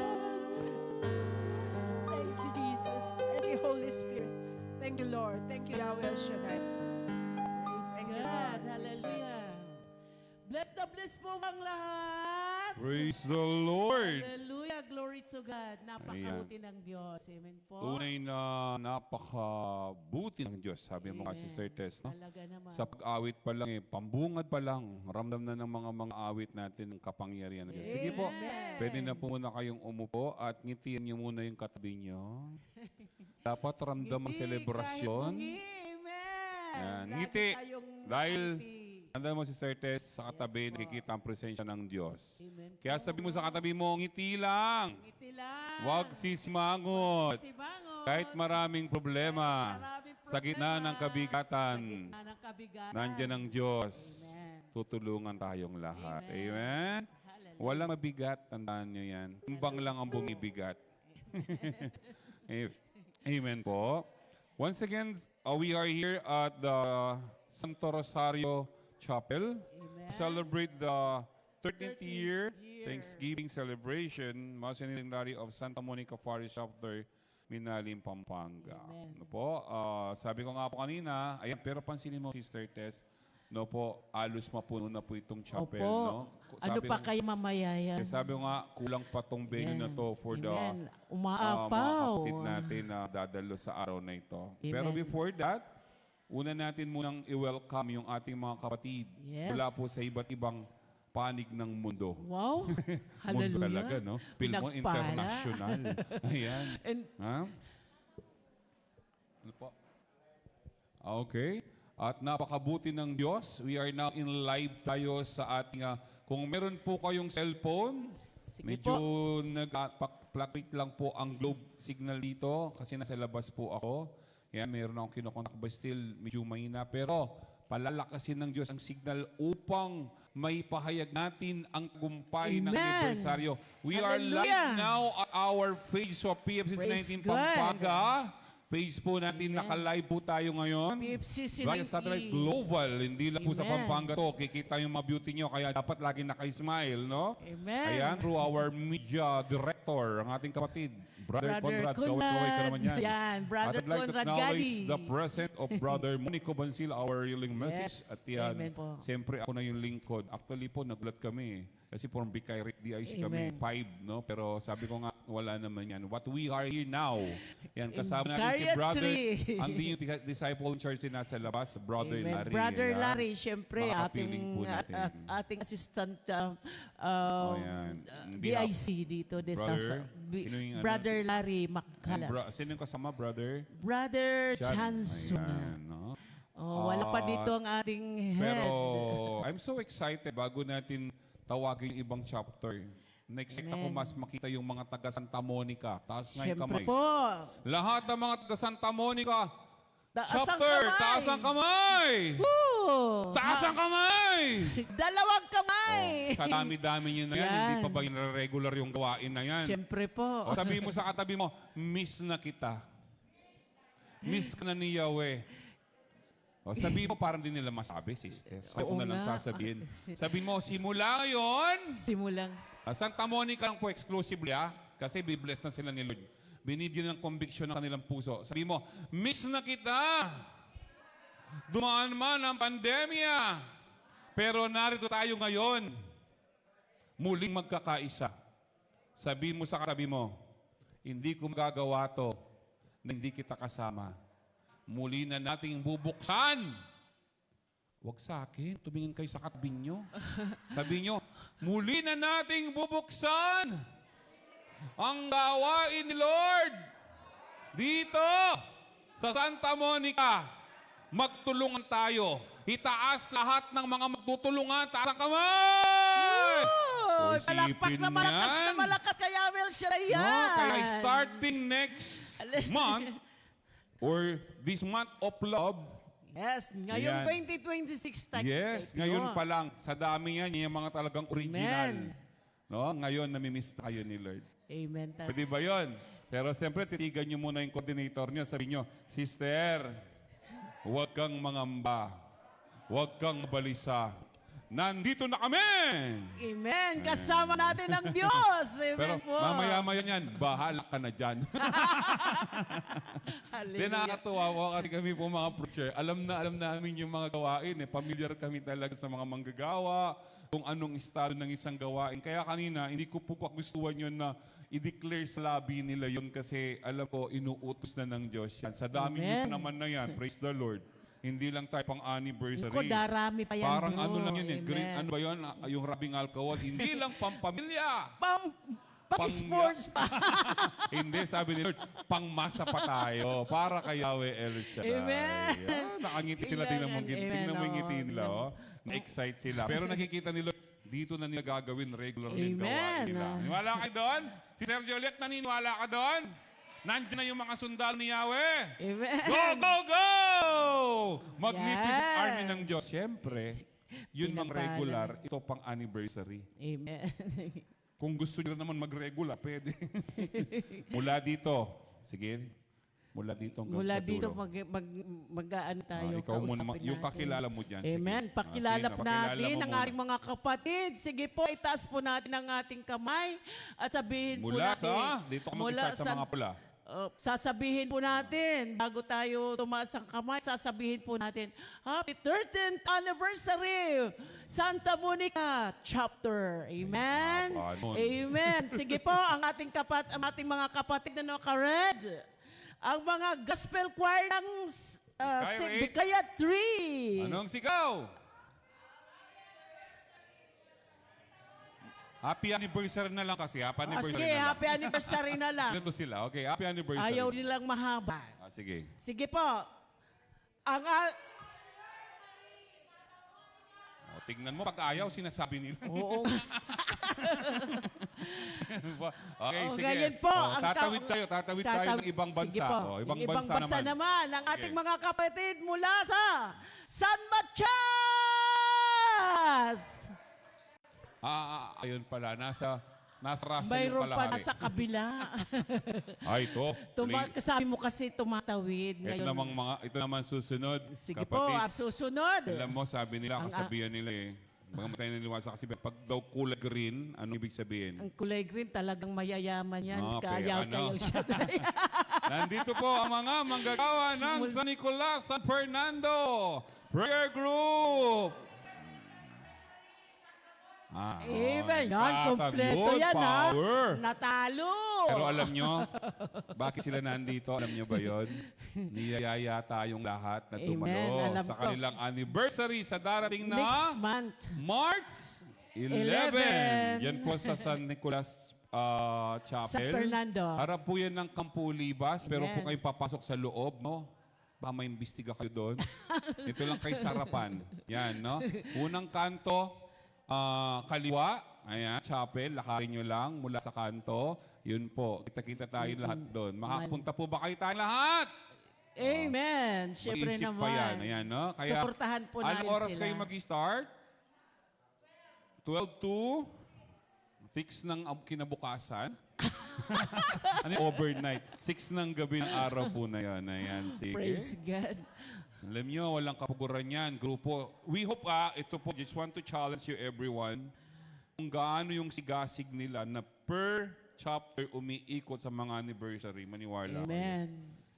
Thank you, Jesus. Thank you, Holy Spirit. Thank you, Lord. Thank you, Yahweh El Shaddai. Praise Thank you, God. Lord. Hallelujah. Bless the bless po ang lahat. Praise the Lord! Hallelujah. Glory to God. Napakabuti ng Diyos. Amen po. Tunay na napakabuti ng Diyos, sabi mo nga, Amen. Sister Tess, no? Talaga naman. Sa pag-awit pa lang, pambungad pa lang, ramdam na ng mga awit natin ng kapangyarihan ng Diyos. Sige po, Amen. pwede na po muna kayong umupo at ngitian niyo muna yung katabi niyo. Dapat ramdam ang Ngiti, selebrasyon. kahit bungi. Amen. Yan, Lagi ngiti. tayong Dahil- ngiti. Tanda mo, Sister Tess, sa katabi, Yes po. nakikita ang presensya ng Diyos. Amen Kaya po. sabi mo sa katabi mo, ngiti lang. Ngiti lang. Huwag sisimangot. Sisibangot. Kahit maraming problema, Maraming sa gitna ng kabigatan, Sa gitna ng kabigatan. nandiyan ang Diyos. Amen. Tutulungan tayong lahat. Amen. Amen? Hallelujah. Walang mabigat, tandaan nyo yan. Timbang lang ang bumibigat. Amen po. Once again, we are here at the Santo Rosario Chapel. Amen. Celebrate the 13th 13th year year. Thanksgiving celebration, Masinilari of Santa Monica Parish Chapter, Minalim, Pampanga. Amen. Ano po, sabi ko nga po kanina, ayan, pero pansinin mo, Sister Tess, no po, alos mapuno na po itong chapel, Opo. no? Ano Sabi pa ko- kayo mamayayan? Kaya sabi ko nga, kulang pa tong venue na to for the Amen. mga Umaapaw. kapatid natin na dadalo sa araw na ito. Pero Amen. before that, una natin munang i-welcome yung ating mga kapatid Yes. mula po sa iba't ibang panig ng mundo. Wow. Mundo Hallelujah. talaga, no? Pilmo Pinagpala. International. Ayan. And Ha? Ano po? Okay. At napakabuti ng Diyos. We are now in live tayo sa ating... kung meron po kayong cellphone, Sige medyo nag-fluctuate lang po ang globe signal dito kasi nasa labas po ako. Yan, meron akong kinokontak ba still medyo mahina. Pero palalakasin ng Diyos ang signal upang may pahayag natin ang tagumpay ng Amen. anibersaryo. We are live Hallelujah. now at our page of PFC Praise 19 God. Pampanga. Page po natin, naka-live po tayo ngayon. PFC Via Satellite Global, hindi lang po sa Amen. Pampanga to. Kikita yung mga beauty nyo, kaya dapat lagi naka-smile, no? Amen. Ayan, through our media director, ang ating kapatid, Brother Conrad. Kaway ka naman yan. Yan, Brother At I'd like to Conrad acknowledge Gadi. the presence of Brother Monico Bancil, our reeling message. Yes, At yan, amen po. siyempre ako na yung lingkod. Actually po, nagulat kami. Kasi from Bicay DIC kami, Amen. 5, no? Pero sabi ko nga, wala naman yan. What we are here now. Yan, kasama natin si Carrier Brother, Tree. ang Disciple Church na nasa labas, Brother Amen. Larry. Brother Ayan. Larry, syempre, Makapiling po natin. ating assistant yan. DIC dito. Brother, sino yung ano, Brother Larry And Macalas. sino yung kasama, Brother? Brother Chan. Chansunga. Ayan, no? Wala pa dito ang ating head. Pero I'm so excited bago natin tawagin yung ibang chapter. Na-expect ako Amen. mas makita yung mga taga Santa Monica. Taas nga yung Syempre kamay. po. Lahat ng mga taga Santa Monica, Taas ang chapter, kamay. taas ang kamay! Woo! Taas ang kamay! Dalawang kamay. Sa dami-dami nyo na yan, Yan. hindi pa ba yung regular yung gawain na yan? Syempre po. O sabihin mo sa katabi mo, miss na kita. Miss ka na ni Yahweh. O sabihin mo, parang din nila masabi, sister. Sabi ko Oo na lang nga. sasabihin. Sabihin mo, simula ngayon, Simulang. Santa Monica lang po exclusively, kasi bibless na sila ni Lord. Binigyan ng conviction ng kanilang puso. Sabihin mo, miss na kita. Dumaan man ang pandemya. Pero narito tayo ngayon. Muling magkakaisa. Sabihin mo sa katabi mo, hindi ko magagawa to na hindi kita kasama. Muli na nating bubuksan. Huwag sa akin, tumingin kayo sa katabi nyo. Sabi nyo, muli na nating bubuksan ang gawain ni Lord dito sa Santa Monica. Magtulungan tayo. Itaas lahat ng mga magtutulungan. Taas ang kamay! Oh, palakpak Isipin na yan. malakas kaya Will siya yan. No, kaya starting next month or this month of love, Yes, ngayon Ayan. 2026 tayo. yes, ngayon pa lang, sa dami yan, yung mga talagang original. Amen. No, ngayon namimiss tayo ni Lord. Amen. Pwede ba yun? Pero siyempre, titigan nyo muna yung coordinator nyo. Sabi nyo, Sister, huwag kang mangamba. Huwag kang balisa. Nandito na kami! Amen. Kasama natin ang Diyos. Amen Pero po. mamaya-maya yan, bahala ka na dyan. Di Hallelujah. nakakatuwa po kasi kami po mga preacher. Alam namin yung mga gawain. Familiar kami talaga sa mga manggagawa, kung anong estado ng isang gawain. Kaya kanina, hindi ko po kagustuhan yun na i-declare sa labi nila yun kasi alam ko, inuutos na ng Diyos yan. Sa dami Amen. nito naman na yan, praise the Lord. Hindi lang tayo pang anniversary. Ko, darami pa yan, Parang bro. ano lang yun eh. Green, Amen. ano ba yun? Yung rubbing alcohol. Hindi lang pampamilya. Pang-sports pa. Hindi, sabi ni Lord, pangmasa pa tayo para kay Yahweh El Shaddai. Amen. Yan, nakangiti sila, tingnan mo, Amen. tingnan mo yung ngiti Amen. nila. Oh. Na-excite sila. Pero nakikita ni Lord, dito na nila gagawin regular yung Amen. gawain nila. Niwala kayo doon? Si Sir Joliet, naniniwala ka doon? Nandiyan na yung mga sundalo ni Yahweh. Amen. Go, go, go! Magnificent Yan. army ng Diyos. Siyempre, yun mang Pinapala. regular, ito pang anniversary. Amen. Kung gusto nyo naman mag-regular, pwede. Mula dito, sige, mula dito hanggang Mula sa dito dulo. mag-aan tayo. Ikaw muna, kausapin yung natin. kakilala mo dyan. sige. Amen. Pakilala Sige, po pakilala natin mo ang muna. ating mga kapatid. Sige po, itaas po natin ang ating kamay at sabihin po Mula natin. sa, dito ka mag-start sa mga pula. Sasabihin po natin, bago tayo tumaas ang kamay, sasabihin po natin, Happy 13th Anniversary, Santa Monica Chapter. Amen? Ganun. Amen. Sige po, ang ating mga kapatid na naka-red, ang mga gospel choir ng Bicaya 3. Anong sigaw? Happy anniversary na lang kasi. Happy anniversary Sige, na lang. happy anniversary na lang. Ganito sila. Okay, happy anniversary. Ayaw nilang mahaba. Sige. Sige po. Ang Tingnan mo, pag ayaw, sinasabi nila. Oo. Okay, Oo, sige. ganyan po. Tatawid tayo ng ibang bansa. Sige po. Ibang Yung bansa naman. ng ating Sige. mga kapatid mula sa San Matias. Ayun pala. Nasa rasa Mayroon yung pa kalahari. nasa kabila. Ito. Kasama mo kasi tumatawid. Ito naman susunod. Sige po, kapatid. susunod. Alam mo, sabi nila, kasabihan nila eh. Mga matay na liwasa kasi pag daw kulay green, ano ibig sabihin? Ang kulay green talagang mayayaman yan. Okay, Kayaw siya. Nandito po ang mga manggagawa ng San Nicolas, San Fernando Prayer Group. Amen. Yan, Tatag kompleto yun, yan ha. power. Natalo. Pero alam nyo, bakit sila nandito? Alam nyo ba yun? Niyayaya tayong lahat na dumalo Amen, alam sa ko. kanilang anniversary sa darating na Next month. March 11. Yan po sa San Nicolas Chapel. San Fernando. Harap po yan ng Campo Libas, pero Amen. po kayo papasok sa loob, no? Baka may imbestiga kayo doon. Ito lang kayo sa harapan. Yan, no? Unang kanto, kaliwa, ayan, chapel, lakarin nyo lang mula sa kanto. Yun po, kita-kita tayo lahat doon. Makapunta po ba kayo tayo lahat? Amen. Siyempre Mag-iisip naman. pa yan, ayan, no? Kaya, Suportahan po natin anong oras sila. kayo mag-start? 12 to 6 ng kinabukasan. Ano yung overnight? 6 ng gabi ng araw po na yan. Ayan, sige. Praise God. Alam nyo, walang kapuguran yan. Grupo. We hope, ito po, just want to challenge you everyone, kung gaano yung sigasig nila na per chapter umiikot sa mga anniversary. Maniwala kayo. Amen.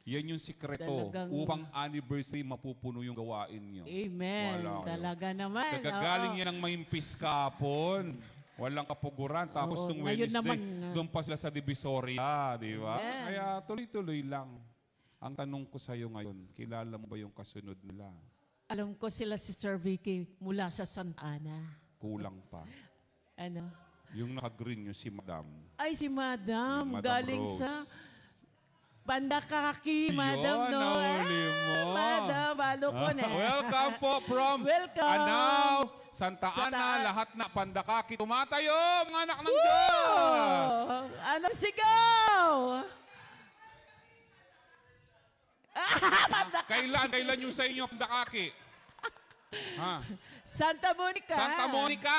Yan yung sikreto Talagang- upang anniversary mapupuno yung gawain nyo. Amen. Wala kayo. Talaga naman. Kagagaling Oo. yan ng maimpis kahapon. Walang kapuguran. Tapos Oo, nung ngayon Wednesday, naman, doon pa sila sa Divisoria, di ba? Amen. Kaya tuloy-tuloy lang. Ang tanong ko sa'yo ngayon, kilala mo ba yung kasunod nila? Alam ko sila si Sir Vicky mula sa Santa Ana. Kulang pa. Ano? Yung naka-green yung si Madam. Ay, si Madam. Madam Galing Rose. sa Pandakaki, Yun, Madam. No? nahuli mo. Madam, ano ko na. Welcome po from Welcome. Anao, Santa Ana, lahat na Pandakaki. Tumatayo, mga anak ng Diyos! Oh, anong sigaw? Kailan yung sa inyo Pandakaki? Ha? Santa Monica. Santa Monica!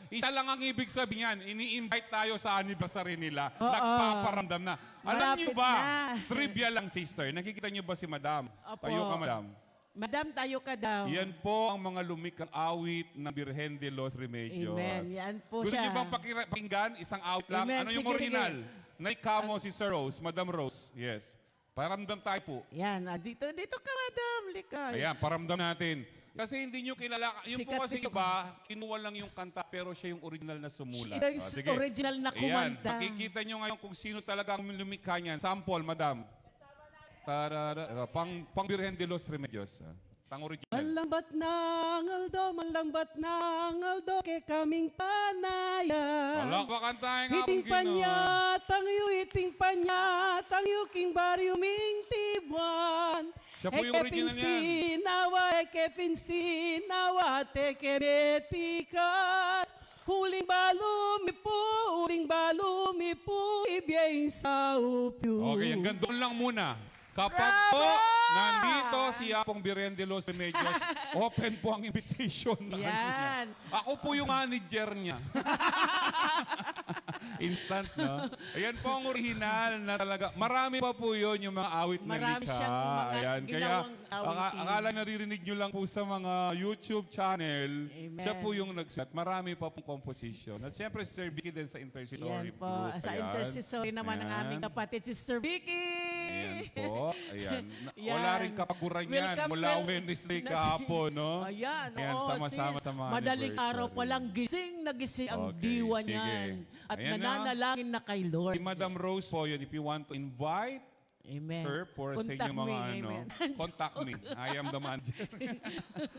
Isa lang ang ibig sabihin yan. Ini-invite tayo sa anniversary nila. Oo. Nagpaparamdam na. Alam niyo Malapit ba, na. trivia lang sister, nakikita niyo ba si Madam? Opo. Tayo ka Madam. Madam, tayo ka daw. Yan po ang mga lumikang awit ng Birhen de los Remedios. Amen. Yan po Gusto siya. niyo bang pakinggan? Isang out lang. Amen. Ano yung Sige, original? sige. Naikamo si Sir Rose, Madam Rose. Yes. Paramdam tayo po. Yan, dito ka, Madam. Likay. Ayan, paramdam natin. Kasi hindi nyo kilala. Yung po Sikat kasi ito. iba, kinuha lang yung kanta pero siya yung original na sumulat. Siya yung Ah, sige. original na Ayan, kumanta. makikita nyo ngayon kung sino talaga ang lumikha niyan. Sample, Madam. Tarara, pang Birhen de los Remedios. Pang original. Malambat ng aldo, ke kaming panayan. Wala pa kantahin nga Hiting kung panyat, hiting panyat, ang yuking baryo ming tibuan. Siya po yung original niyan. Kepin sinawa, teke betikat. Huling balumi po, ibiyeng sa upyo. Okay, hanggang doon lang muna. Kapag po nandito si Apong Birhen de los Remedios, open po ang invitation. Yan. Ako po yung manager niya. Instant, no? Ayan po ang original na talaga. Marami pa po yun, yung mga awit na Marami likha. siyang mga Ayan. Kaya ginawang awitin. akala naririnig nyo lang po sa mga YouTube channel. Amen. Siya po yung nagsulat. Marami pa pong composition. At siyempre, Sir Vicky din sa intercessory Yan po. group. Sa Ayan. intercessory naman ng Ayan. aming kapatid, Sister Vicky. Ayan po. Ayan. Yan. Wala rin kapaguran yan. Welcome, Mula well, Wednesday nasi- kahapon, no? Ayan, Ayan, oo, sama-sama sis. sa mga Madaling anniversary. araw pa lang gising na gising ang Okay, diwa sige. niyan. At Ayan na. nananalangin na kay Lord. Si Madam Rose po yun, if you want to invite Amen. her for sa Contact inyong mga me, ano, amen. contact me. I am the manager.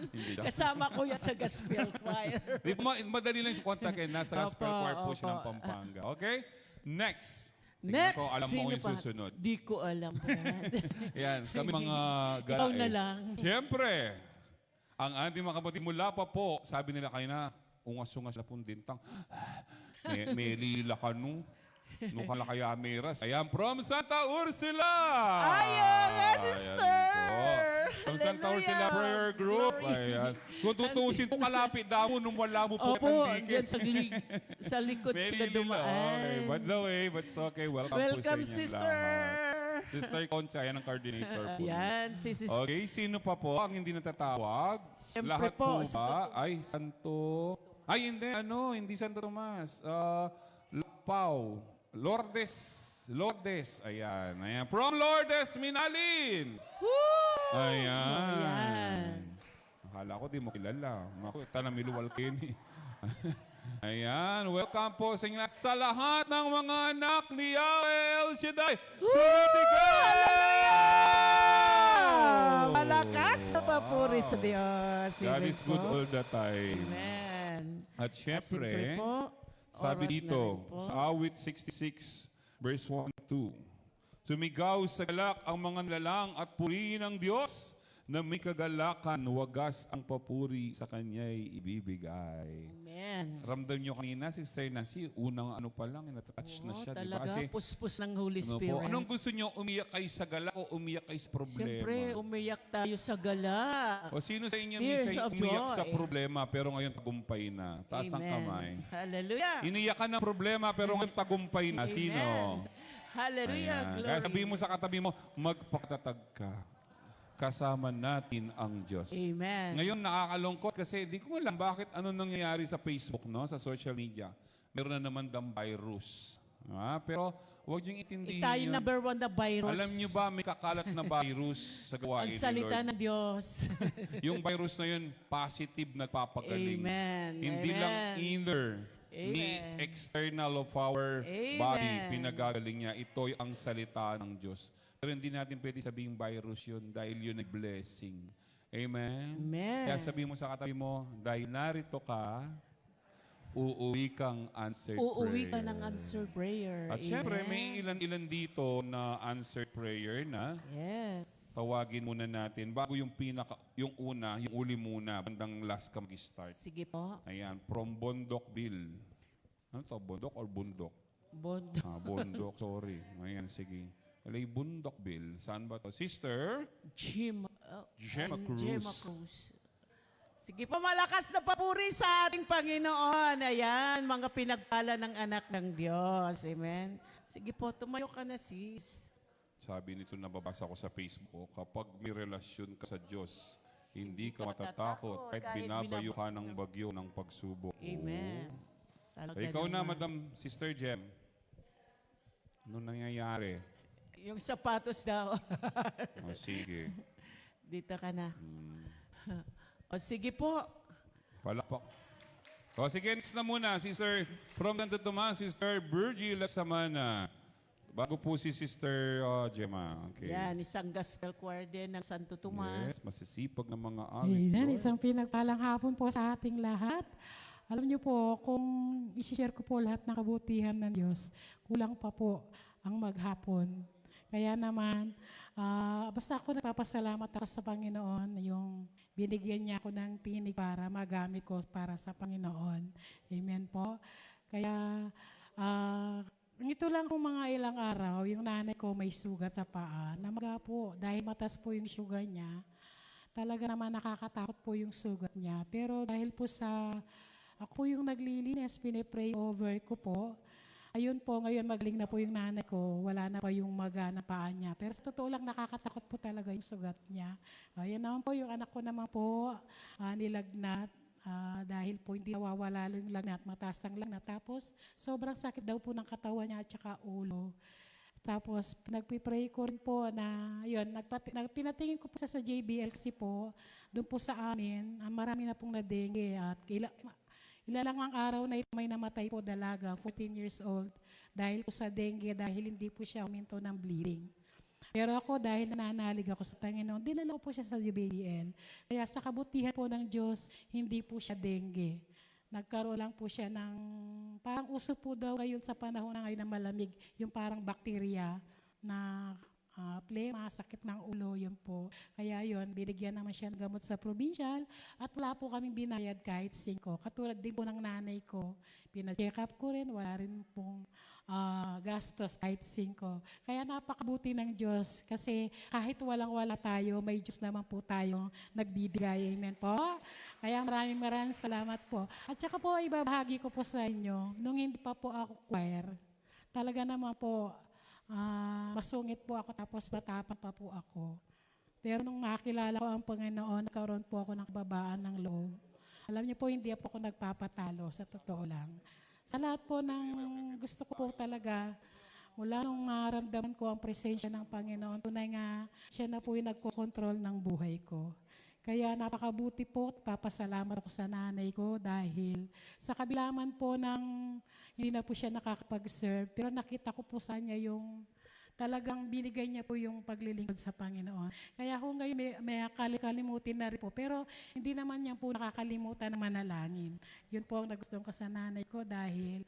Hindi daw. Kasama ko yan sa gospel choir. Di, madali lang siya kontakin. Nasa gospel Opo, choir po siya ng opo. Pampanga. Okay? Next. Tingnan Next, ko, alam mo sino yung pa? susunod. Di ko alam po yan. Yan, kami mga galae. Ikaw na lang. Siyempre, ang ating mga kapatid mula pa po, sabi nila kayo na, ungas-ungas na pong dintang. may lila ka nung kala kaya meras. Ayan, from Santa Ursula! Ayun, yes, sister! po. From Santa Hallelujah! Ursula Prayer Group. Glory. Ayan. Kung tutusin po, kalapit damo nung wala mo po Opo, katandikit. dyan sa likod Very sila little. dumaan. Okay, by the way, but it's okay. Welcome, po sa Welcome, inyong sister! lahat. Sister Concha, yan ang coordinator po. Yan, si sister. Okay, sino pa po ang hindi natatawag? Siyempre Lahat po, po ba? Ay, Santo... Ay, hindi Santo Tomas. Lapaw. Lourdes. Ayan. From Lourdes, Minalin. Woo! Ayan. Ayan. Akala ko di mo kilala. Naku, tanamiluwal kayo ni. Ayan. Welcome po sa inyo lahat. Sa lahat ng mga anak ni Yahweh El Shaddai. Sumisigaw! Malakas na papuri sa Diyos. God Amen is good po. all the time. Amen. At syempre, po, sabi oras na dito, rin po. sa awit 66, verse 1 and 2, sumigaw sa galak ang mga nilalang at purihin ng Diyos na may kagalakan, wagas ang papuri sa Kanya'y ibibigay. Amen. Ramdam nyo kanina, Sister Nancy, unang ano pa lang, natouch na siya, di ba? Talaga, Kasi, puspos ng Holy ano po, Spirit. anong gusto nyo, umiyak kayo sa galak o umiyak kayo sa problema? Siyempre, umiyak tayo sa gala. O sino sa inyo Tears minsan of umiyak joy. sa problema pero ngayon tagumpay na? Taas ang kamay. Hallelujah. Iniyak ka ng problema pero ngayon tagumpay na. Amen. Sino? Hallelujah. Ayan. Glory. Kaya sabihin mo sa katabi mo, magpakatatag ka. Kasama natin ang Diyos. Amen. Ngayon nakakalungkot kasi di ko alam bakit ano nangyayari sa Facebook, no, sa social media. Meron na naman dang virus. Pero huwag niyong itindihin Tayo yun. number one na virus. Alam niyo ba may kakalat na virus sa gawain Ang ni salita Lord? ng Diyos. Yung virus na yun, positive nagpapagaling. Amen. Hindi Amen. lang inner, ni Amen. external of our Amen. body, pinagagaling niya. Ito'y ang salita ng Diyos. Pero hindi natin pwede sabihin virus yun dahil yun ay blessing. Amen? Amen. Kaya sabihin mo sa katabi mo, dahil narito ka, uuwi kang answered Uuwi ka prayer. ng answered prayer. At syempre, Amen. may ilan-ilan dito na answered prayer na Yes. tawagin muna natin. Bago yung yung uli muna, bandang last ka mag-start. Sige po. Ayan, from Bondokville. Ano to, Bondok or Bundok? Bond. Bondok, sorry. Ayan, sige. Alay, Bundokville. Saan ba to? Sister? Gemma Cruz. Gemma Cruz. Sige po, malakas na papuri sa ating Panginoon. Ayan, mga pinagpala ng anak ng Diyos. Amen. Sige po, tumayo ka na, sis. Sabi nito, nababasa ko sa Facebook, kapag may relasyon ka sa Diyos, hindi ka matatakot kahit binabayo ka ng bagyo ng pagsubok. Amen. Talaga Ikaw na, naman. Madam Sister Gem. Ano nangyayari? Yung sapatos daw. O, sige. Dito ka na. O sige po. Palakpak. O, sige, next na muna. Sister, from Santo Tomas, Sister Virgil Samana. Bago po si Sister Gemma. Okay. Yan, isang gospel choir din ng Santo Tomas. Yes, masisipag ng mga awit. Amen. Lord. Isang pinagpalang hapon po sa ating lahat. Alam niyo po, kung isi-share ko po lahat ng kabutihan ng Diyos, kulang pa po ang maghapon. Kaya naman, basta ako nagpapasalamat ako sa Panginoon, yung binigyan niya ako ng tinig para magamit ko para sa Panginoon. Amen po. Kaya, ito lang kung mga ilang araw, yung nanay ko may sugat sa paa. Namaga po, dahil matas po yung sugar niya. Talaga naman nakakatakot po yung sugat niya. Pero dahil po sa, ako po yung naglilinis, pinipray over ko po. Ayun po, ngayon magaling na po yung nanay ko, wala na pa yung maga na paa niya. Pero sa totoo lang, nakakatakot po talaga yung sugat niya. Ayun naman po, yung anak ko naman po, nilagnat. Dahil po hindi nawawala yung lagnat, mataas ang lagnat. Tapos, sobrang sakit daw po ng katawan niya at saka ulo. Tapos, nagpipray ko rin po na, yun, pinatingin ko po sa JBL kasi po, doon po sa amin, marami na pong na-dengue at ilalang araw na ito may namatay po dalaga, 14 years old, dahil po sa dengue, dahil hindi po siya uminto ng bleeding. Pero ako, dahil nananalig ako sa Panginoon, dinala ko po siya sa JBL. Kaya sa kabutihan po ng Diyos, hindi po siya dengue. Nagkaroon lang po siya ng, parang uso po daw ngayon sa panahon na ngayon na malamig, yung parang bakterya na plema, sakit ng ulo, yun po. Kaya yun, binigyan naman siya ng gamot sa provincial at wala po kaming binayad kahit 5. Katulad din po ng nanay ko, pina-check up ko rin, wala rin pong gastos kahit 5. Kaya napakabuti ng Diyos kasi kahit walang-wala tayo, may Diyos naman po tayong nagbibigay. Amen po. Kaya maraming salamat po. At saka po, ibabahagi ko po sa inyo, nung hindi pa po ako choir, talaga naman po, masungit po ako tapos matapang pa po ako. Pero nung nakilala ko ang Panginoon, nagkaroon po ako ng kababaan ng loob. Alam niyo po, hindi po ako nagpapatalo, sa totoo lang. Sa lahat po ng gusto ko po talaga, mula nung naramdaman ko ang presensya ng Panginoon, tunay nga siya na po yung nagkokontrol ng buhay ko. Kaya napakabuti po at papasalamat ako sa nanay ko dahil sa kabilaman po ng hindi na po siya nakakapag-serve, pero nakita ko po sa kanya yung talagang binigay niya po yung paglilingkod sa Panginoon. Kaya kung ngayon may kalimutin na rin po, pero hindi naman niya po nakakalimutan na manalangin. Yun po ang nagustuhan ko sa nanay ko dahil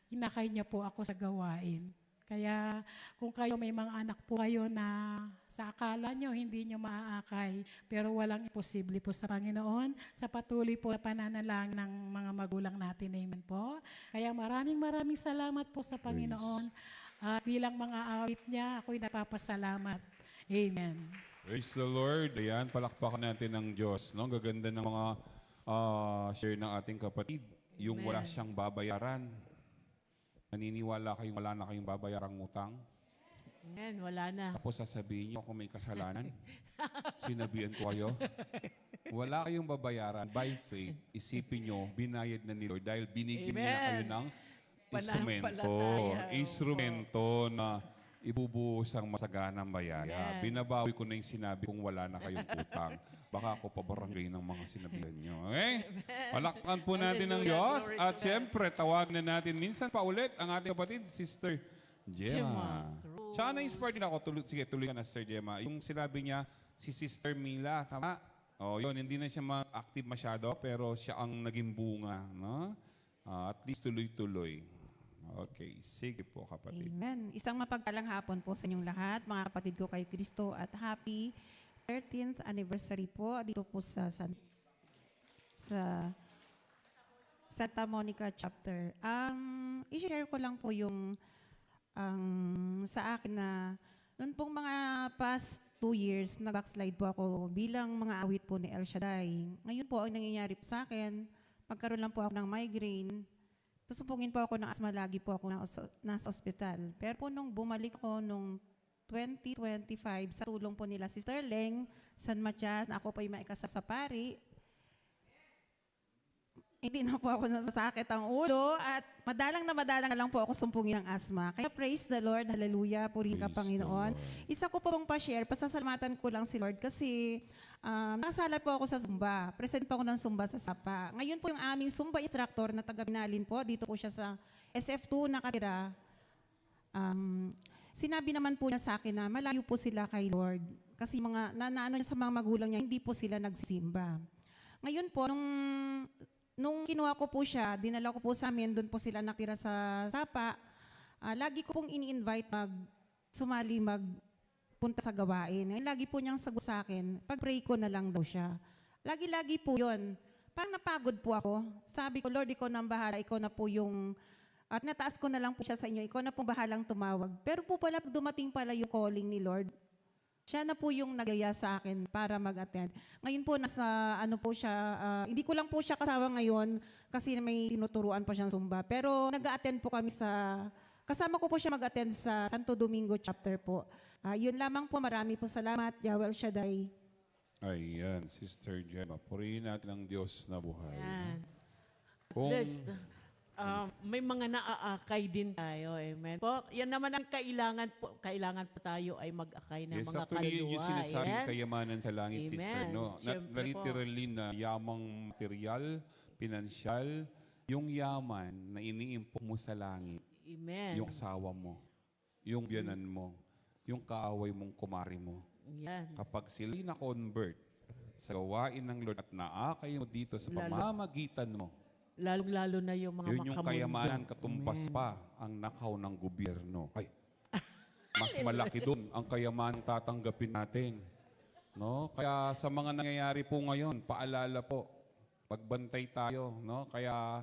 inakay niya po ako sa gawain. Kaya kung kayo may mga anak po kayo na sa akala nyo hindi nyo maaakay, pero walang imposible po sa Panginoon, sa patuloy po na pananalangin ng mga magulang natin. Amen po. Kaya maraming salamat po sa Panginoon. At bilang mga awit niya, ako'y napapasalamat. Amen. Praise the Lord. Ayan, palakpakan natin ng Diyos. No? Gaganda ng mga share ng ating kapatid. Yung wala siyang babayaran. Naniniwala kayong wala na kayong babayarang utang? Amen, wala na. Tapos sasabihin niyo kung may kasalanan. Sinabihan ko kayo. Wala kayong babayaran. By faith, isipin niyo, binayad na ni Lord dahil binigyan niya na kayo ng instrumento na ibubuhos ang masaganang bayaya. Binabawi ko na yung sinabi kung wala na kayong utang. Baka ako pabarangay ng mga sinabihan nyo. Okay? Palakpakan po natin ng Diyos. At siyempre, tawag na natin minsan pa ulit ang ating kapatid, Sister Gemma. Siya na-inspired din ako. Sige, tuloy ka na, Sister Gemma. Yung sinabi niya, si Sister Mila, tama? O, yun, hindi na siya active masyado, pero siya ang naging bunga. No? At least tuloy-tuloy. Okay, sige po kapatid. Amen. Isang mapagpalang hapon po sa inyong lahat, mga kapatid ko kay Kristo, at happy 13th anniversary po dito po sa Santa Monica chapter. I-share ko lang po yung sa akin na noon pong mga past 2 years, nag-backslide po ako bilang mga awit po ni El Shaddai. Ngayon po, ang nangyayari po sa akin, magkaroon lang po ako ng migraine. Susumpungin po ako ng asma, lagi po ako nasa ospital. Pero po nung bumalik ko nung 2025, sa tulong po nila Sister Leng, San Matias, na ako po yung maikasa sa pari, hindi na po ako nasasakit ang ulo at madalang na lang po ako sumpungin ng asma. Kaya praise the Lord, hallelujah, purihin ka Panginoon. Isa ko po pong pa-share, pasasalamatan ko lang si Lord kasi nakasala po ako sa Zumba. Present po ako ng Zumba sa Sapa. Ngayon po yung aming Zumba instructor na taga-Binalin po, dito po siya sa SF2 nakatira. Sinabi naman po niya sa akin na malayo po sila kay Lord. Kasi naano niya sa mga magulang niya, hindi po sila nagsimba. Ngayon po, nung kinuha ko po siya, dinala ko po sa amin, doon po sila nakira sa Sapa, lagi ko pong ini-invite magpunta sa gawain. Lagi po niyang sagot sa akin, pag-pray ko na lang daw siya. Lagi-lagi po yun. Parang napagod po ako. Sabi ko, Lord, ikaw na ang bahala, ikaw na po yung, at nataas ko na lang po siya sa inyo, ikaw na po bahalang tumawag. Pero po pala, dumating pala yung calling ni Lord. Siya na po yung nagaya sa akin para mag-attend. Ngayon po, nasa ano po siya, hindi ko lang po siya kasama ngayon kasi may tinuturuan pa siyang Zumba. Pero nag-attend po kami kasama ko po siya mag-attend sa Santo Domingo chapter po. Yun lamang po, marami po salamat. Yahweh Shaddai. Ayan, Sister Gemma. Purihin natin ang Diyos na buhay. Yan. Kung, Blessed. May mga naaakay din tayo. Amen. Po, yan naman ang kailangan po tayo ay mag-akay ng yes, mga actually, yun kaluluwa. yung sinasabing Amen. kayamanan sa langit, Amen. sister. No? Siyempre po. Literally na yamang material, pinansyal, yung yaman na iniimpok mo sa langit, Amen. yung asawa mo, yung biyanan mo, yung kaaway mong kumari mo. Yan. Kapag sila'y na-convert sa gawain ng Lord at naakay mo dito sa pamamagitan mo, Lalong-lalo na yung mga yun yung makamundo. kayamanan katumpas pa ang nakaw ng gobyerno. Ay, mas malaki doon ang kayamanan tatanggapin natin. No? Kaya sa mga nangyayari po ngayon, paalala po, pagbantay tayo. No? Kaya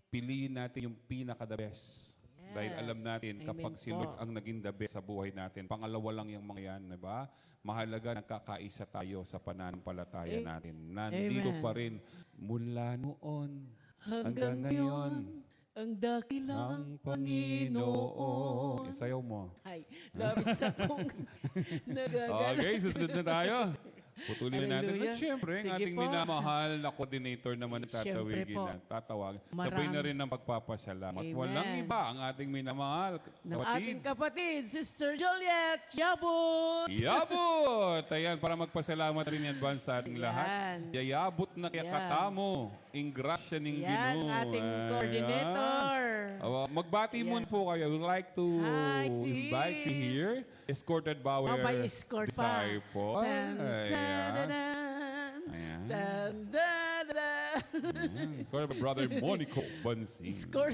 piliin natin yung pinaka-the best. Dahil alam natin, Amen kapag si po. Lord ang naging the best sa buhay natin, pangalawa lang yung mga yan, diba? Mahalaga nagkakaisa tayo sa pananampalataya natin. Nandito Amen. pa rin mula noon Hanggang ngayon, ang dakilang Panginoon. Isayaw mo. Ay, labis akong nagagala. Okay, susunod na tayo. Putulin na natin. Hallelujah. At syempre, ang Sige ating po. minamahal na coordinator naman na Syempre tatawagin po. na tatawag. Sabay Marami. na rin ng pagpapasalamat. Amen. Walang iba ang ating minamahal. Ng Kapatid. ating kapatid, Sister Juliet Yabut. Yabot! Ayan, para magpasalamat rin in advance sa ating Yan. lahat. Yayabot na kaya Yan. katamo. Ingrasya ng Yan, Ginoo. ating Ayan. coordinator. Magbati Yan. muna po kayo. We'd like to Hi, invite you sis. here. Escorted by our May escort pa. disciple. Tan, Ayan. tadadan. Ayan. Tan, tadadan. Ayan. Escorted by Brother Monico Bansing. Escort.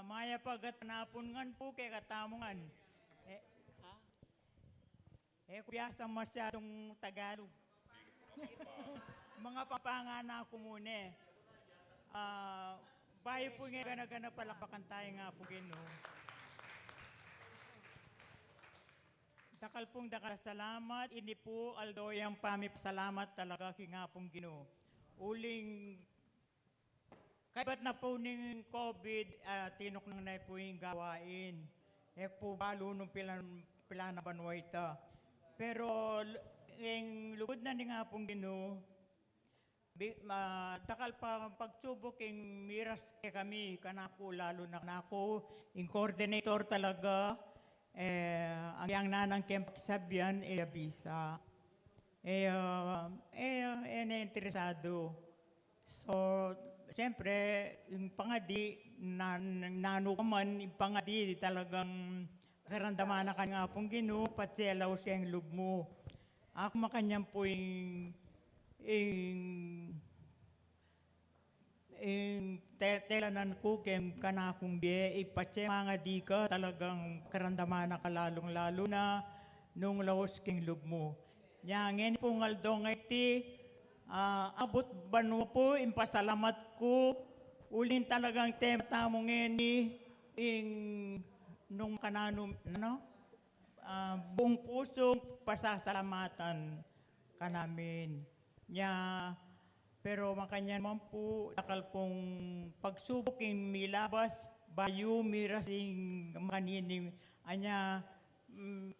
Maya pagat napungan po kay katamungan. Kuyasa masyadong Tagalog. Mga papangana ko muna. Bahay po nga gana-gana palakpakan tayo nga po Ginoo. Dakal pong dakal salamat. Ini po aldoyang pamipasalamat talaga nga pong Ginoo. Uling kaibat na po ng COVID, tinok nang na po yung gawain. Po balo nung pila na banway ta. Pero yung lugod na ni nga pong Ginoo, takal pa pagsubok yung miras kay kami, kanako lalo na kanako, yung coordinator talaga, ang yang nanang kemp sabyan, abisa. Interesado. So, siyempre, yung pangadi, nano ka man, yung pangadi talagang karandaman na kanya pong Ginoo, patselaw siya yung loob mo. Ako makanyang po yung telanan ko kem kanakong biye, ipatse mga di ka, talagang karandaman na kalalong-lalo na nung laos king loob mo. Nyangin po ngaldong iti, abot banwa po, impasalamat ko, ulin talagang temtamong ngeni, nung kananong, buong pusong pasasalamatan ka namin. Pero makanya naman po, takal pong pagsubok yung milabas, bayo, mirasing manining,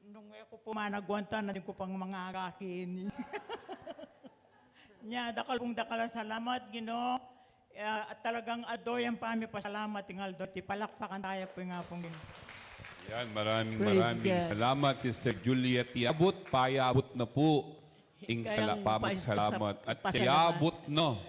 nung ako po managwanta, natin ko pang mga agakin. Dakal pong dakal salamat, Ginoo. At talagang adoyan pa kami pasalamat, Aldo. Palakpakan tayo po nga pong Ginoo. Yan, maraming Praise God. salamat, Sister Juliet Yabot. Payabot na po. Kayang Pamagsalamat. At pasalamat. yabot no.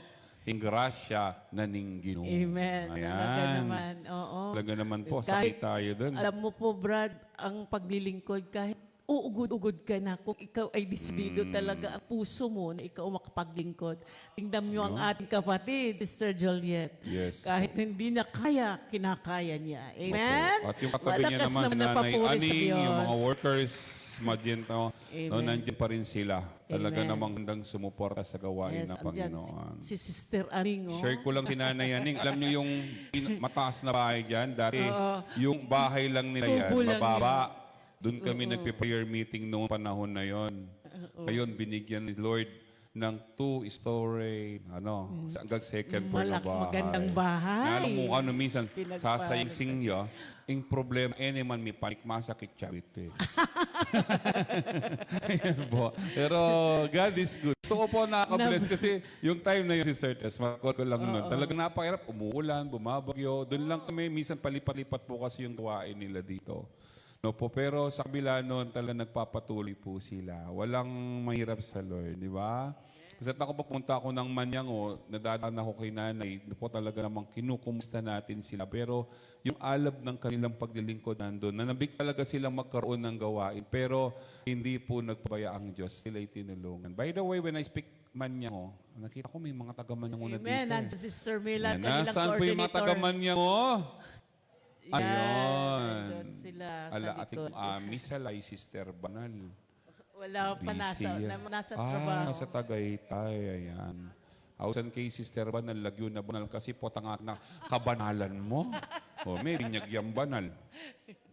Ing grasya na ning Ginoo. Amen. Talaga Ayan. naman. Oo. Talaga naman po, Kahit- sakit tayo dun. Alam mo po, Brad, ang paglilingkod, kahit uugod-ugod ka na kung ikaw ay desidido talaga ang puso mo na ikaw makapaglingkod. Tingnan mo ang ating kapatid, Sister Juliet. Yes. Kahit hindi niya kaya, kinakaya niya. Amen? At yung katabi niya Malakas naman si Nanay napapuri sa Aning, yung Diyos. mga workers, Magento, no, Amen. nandiyan pa rin sila. Talaga Amen. namang handang sumuporta sa gawain Yes, ng andyan Panginoon. si Sister Aning, oh. Share ko lang si Nanay Aning. Alam niyo yung mataas na bahay dyan? Dati, yung bahay lang nila yan, Kubo lang mababa. Doon kami nagpe-prayer meeting noong panahon na yon. Ngayon, binigyan ni Lord ng 2-story, hanggang second floor na bahay. Magandang bahay. Alam mo ano, minsan, Pinagpala. sasaying niya, yung problema, man may panik, masakit charity. Ayan po. Pero God is good. Totoo po, nakaka-bless kasi yung time na yun, Sister Tess, makakol ko lang nun. Talagang napakahirap, umuulan, bumabagyo. Doon lang kami, minsan palipat-lipat po kasi yung gawain nila dito. No po, pero sa kabila noon talaga nagpapatuloy po sila. Walang mahirap sa Lord, di ba? Kasi ako pupunta ako ng Manyango, nadadaan ako kay Nanay, po talaga namang kinukumusta natin sila. Pero yung alab ng kanilang paglilingkod nandun, nanabik talaga silang magkaroon ng gawain. Pero hindi po nagpabaya ang Diyos, sila'y tinulungan. By the way, when I speak Manyango, nakita ko may mga taga-Manyango na dito. Amen. Nandiyan si Sister Mila, Yan, kanilang nasaan po yung mga coordinator. taga-Manyango? Yan, Ayun. nandun sila sa Ala, likod. ating misalay, Sister Banal. Wala pa Busy yan. nasa trabaho. Sa Tagaytay, ayan. Hausan kay Sister Banal, lagyo na banal kasi po tanga na kabanalan mo. O, may binyag yung banal.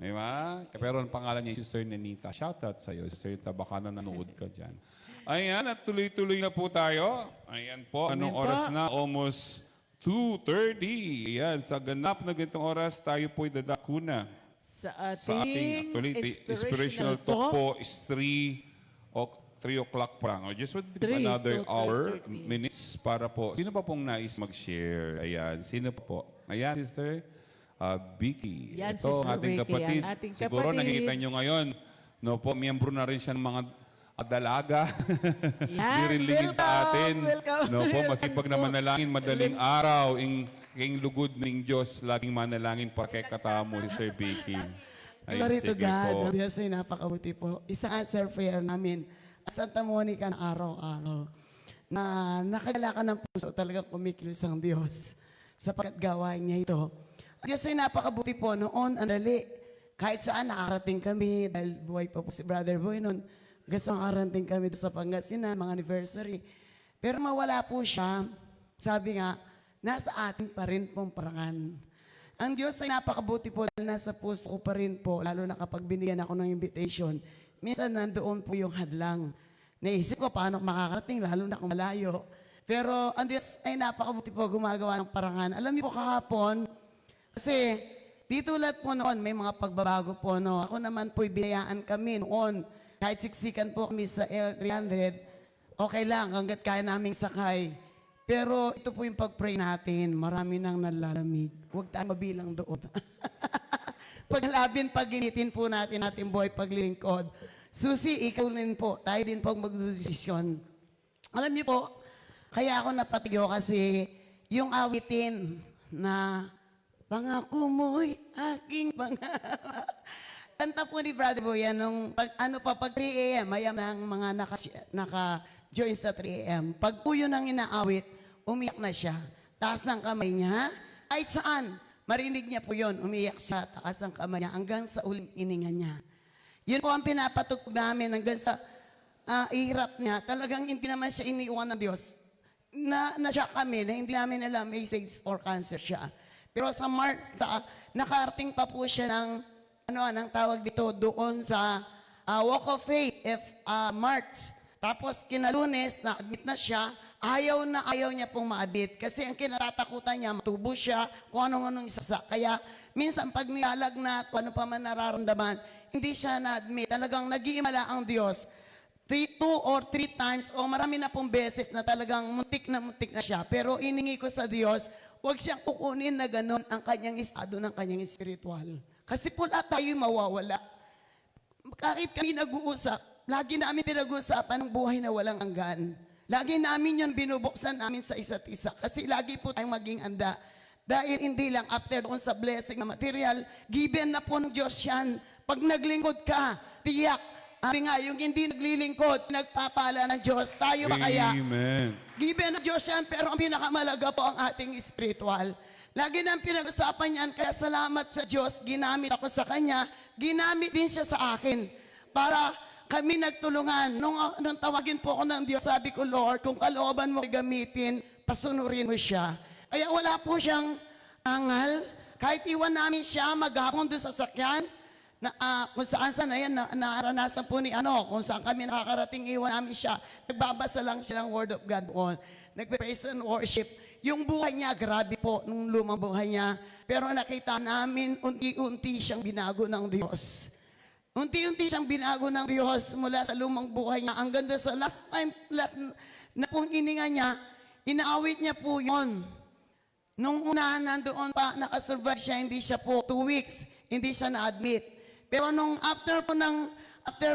Di ba? Pero ang pangalan niya, Sister Nenita. Shoutout sa'yo, Sister Nenita, baka na nanood ka dyan. Ayan, at tuloy-tuloy na po tayo. Ayan po, anong Amen oras po. na? Almost 2:30. Ayan, sa ganap na ganitong oras, tayo po'y dadako na. Sa Sa ating actually, the inspirational talk po is 3 o'clock pa lang. I just want to give 3 another to hour, 3:30. minutes para po. Sino pa pong nais mag-share? Ayan, sino pa po? Ayan, Sister Vicky. Yan, Ito, Sister ang ating Vicky, kapatid. ang ating Siguro kapatid. nakita nyo ngayon. No po, miyembro na rin siya ng mga dalaga. Yan, Dirilingin sa atin. welcome, No po, masipag na manalangin, madaling araw, ing lugod ng Diyos, laging manalangin para kay katamo, Sister Vicky. Ay, Glory to sige God. po. Ang Diyos ay napakabuti po. Isang answer prayer namin sa Santa Monica na araw-araw. Na nakagala ka ng puso, talagang kumikilos ang Diyos sa paggawain niya ito. Ang Diyos ay napakabuti po. Noon, andali, kahit saan nakarating kami, dahil buhay pa po si Brother Boy noon, gusto nakarating kami doon sa Pangasinan, mga anniversary. Pero mawala po siya, sabi nga, nasa atin pa rin pong parangan. Ang Diyos ay napakabuti po dahil nasa puso ko pa rin po, lalo na kapag binigyan ako ng invitation. Minsan nandoon po yung hadlang. Naisip ko paano makakarating, lalo na kung malayo. Pero ang Diyos ay napakabuti po gumagawa ng parangan. Alam niyo po kahapon, kasi dito lahat po noon, may mga pagbabago po. No? Ako naman po'y binayaan kami noon. Kahit siksikan po kami sa L300, okay lang, hanggat kaya naming sakay. Pero ito po yung pag-pray natin, marami nang nalalamig. Huwag tayo mabilang doon. Paglabin, paginitin po natin ating buhay paglilingkod. Susi, ikaw din po, tayo din po ang magdudesisyon. Alam niyo po, kaya ako napatigyo kasi yung awitin na pangako mo'y aking pangarap. Kanta po ni Brother Boy, nung pag 3 a.m., mayam ng mga naka-join sa 3 a.m. Pag po yun ang inaawit, umiyak na siya. Taas ang kamay niya. Kahit saan, marinig niya po yun. Umiyak siya, taas ang kamay niya, hanggang sa uling ininga niya. Yun po ang pinapatugtog namin hanggang sa ihirap niya. Talagang hindi naman siya iniwan ng Diyos. Na-shock kami na hindi namin alam may stage 4 cancer siya. Pero sa March, nakarating pa po siya ng anong tawag dito, doon sa Walk of Faith, March. Tapos kinalunes, na-admit na siya, ayaw niya pong ma-admit. Kasi ang kinatatakutan niya, matubo siya, kung anong isasa. Kaya minsan pag nilalagnat, ano pa man nararamdaman, hindi siya na-admit. Talagang nag-iimala ang Diyos. 2 or 3 times, o marami na pong beses na talagang muntik na siya. Pero iningi ko sa Diyos, huwag siyang kukunin na ganun ang kanyang estado ng kanyang espiritual. Kasi po lahat tayo mawawala. Kahit kami nag-uusap, lagi namin pinag-uusapan ng buhay na walang hanggan. Lagi namin yun binubuksan namin sa isa't isa. Kasi lagi po tayong maging handa. Dahil hindi lang after doon sa blessing na material, given na po ng Diyos yan. Pag naglingkod ka, tiyak, Sabi nga, yung hindi naglilingkod, nagpapala ng Diyos. Tayo ba kaya? Amen. Given ng Diyos yan, pero ang pinakamalaga po ang ating spiritual. Lagi nang pinag-usapan yan, kaya salamat sa Diyos, ginamit ako sa Kanya, ginamit din siya sa akin. Para kami nagtulungan. Nung tawagin po ako ng Diyos, sabi ko, Lord, kung kalooban mo gamitin, pasunurin mo siya. Kaya wala po siyang angal. Kahit iwan namin siya, maghapon doon sa sakyan, kung saan na yan, naranasan po ni kung saan kami nakakarating, iwan namin siya. Nagbabasa lang siya ng Word of God on. Nagpe-praise and worship. Yung buhay niya, grabe po, nung lumang buhay niya. Pero nakita namin, unti-unti siyang binago ng Diyos. Unti-unti siyang binago ng Diyos mula sa lumang buhay niya. Ang ganda sa last na pong ininga niya, inaawit niya po yon. Nung una, nandoon pa, nakasurvive siya, hindi siya po 2 weeks, hindi siya na-admit. Pero nung after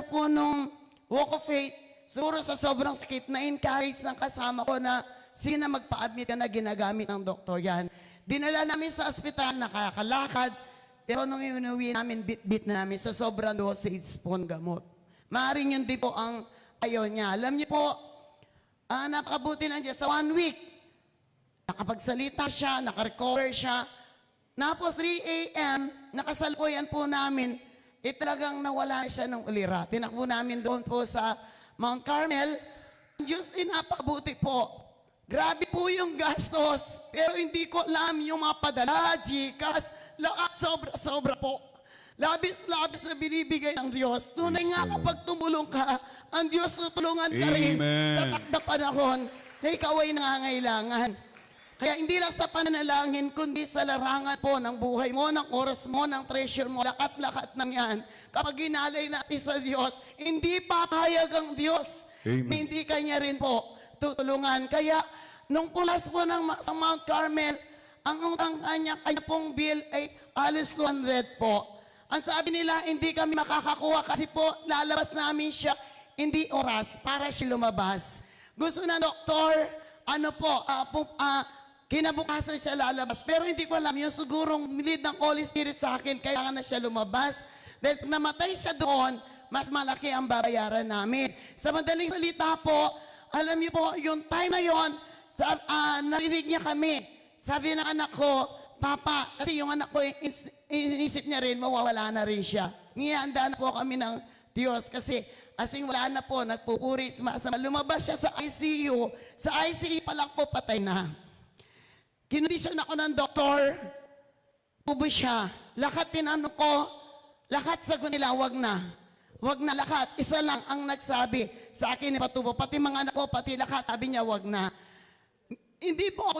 po nung walk of faith, siguro sa sobrang sakit, na-encourage ng kasama ko na sige na magpa-admit ka na, ginagamit ng doktor yan. Dinala namin sa ospital, nakakalakad, pero nung inuwi namin, bit-bit na namin sa sobrang dosage po ng gamot. Maaring yun din po ang ayaw niya. Alam niyo po, napakabuti ng Diyos. Sa 1 week, nakapagsalita siya, nakarecover siya. Tapos 3 a.m., nakasalukuyan po namin, talagang nawala siya ng ulira. Tinakbo namin doon po sa Mount Carmel. Ang Diyos ay napakabuti po. Grabe po yung gastos, pero hindi ko alam yung mga padala, Gcash, lahat sobra-sobra po. Labis-labis na binibigay ng Diyos. Tunay nga kapag tumulong ka, ang Diyos tutulungan ka rin sa takdang panahon na ikaw ay nangangailangan. Kaya hindi lang sa pananalangin, kundi sa larangan po ng buhay mo, ng oras mo, ng treasure mo, lakat-lakat ng yan. Kapag ginalay natin sa Diyos, hindi papayag ang Diyos. Amen. Hindi Kanya rin po tutulungan. Kaya, nung pulas po sa Mount Carmel, ang kanya pong bill ay alos 200 po. Ang sabi nila, hindi kami makakakuha kasi po, lalabas namin siya, hindi oras, para siya lumabas. Gusto na doktor, kinabukasan siya lalabas. Pero hindi ko alam, yung sigurong lead ng Holy Spirit sa akin, kailangan na siya lumabas. Dahil kung namatay siya doon, mas malaki ang babayaran namin. Sa madaling salita po, alam niyo po, yung time na yon, narinig niya kami. Sabi ng anak ko, Papa, kasi yung anak ko, inisip niya rin, mawawala na rin siya. Ngihanda na po kami ng Diyos kasi asing wala na po, nagpupuri, sumasama. Lumabas siya sa ICU. Sa ICU pa lang po, patay na. Kinondisyon ako ng doktor, tubo siya. Lahat tinanong ko, lahat sagot nila, wag na. Wag na lahat. Isa lang ang nagsabi sa akin ni Patubo. Pati mga anak ko, pati lahat, sabi niya, wag na. Hindi po ako,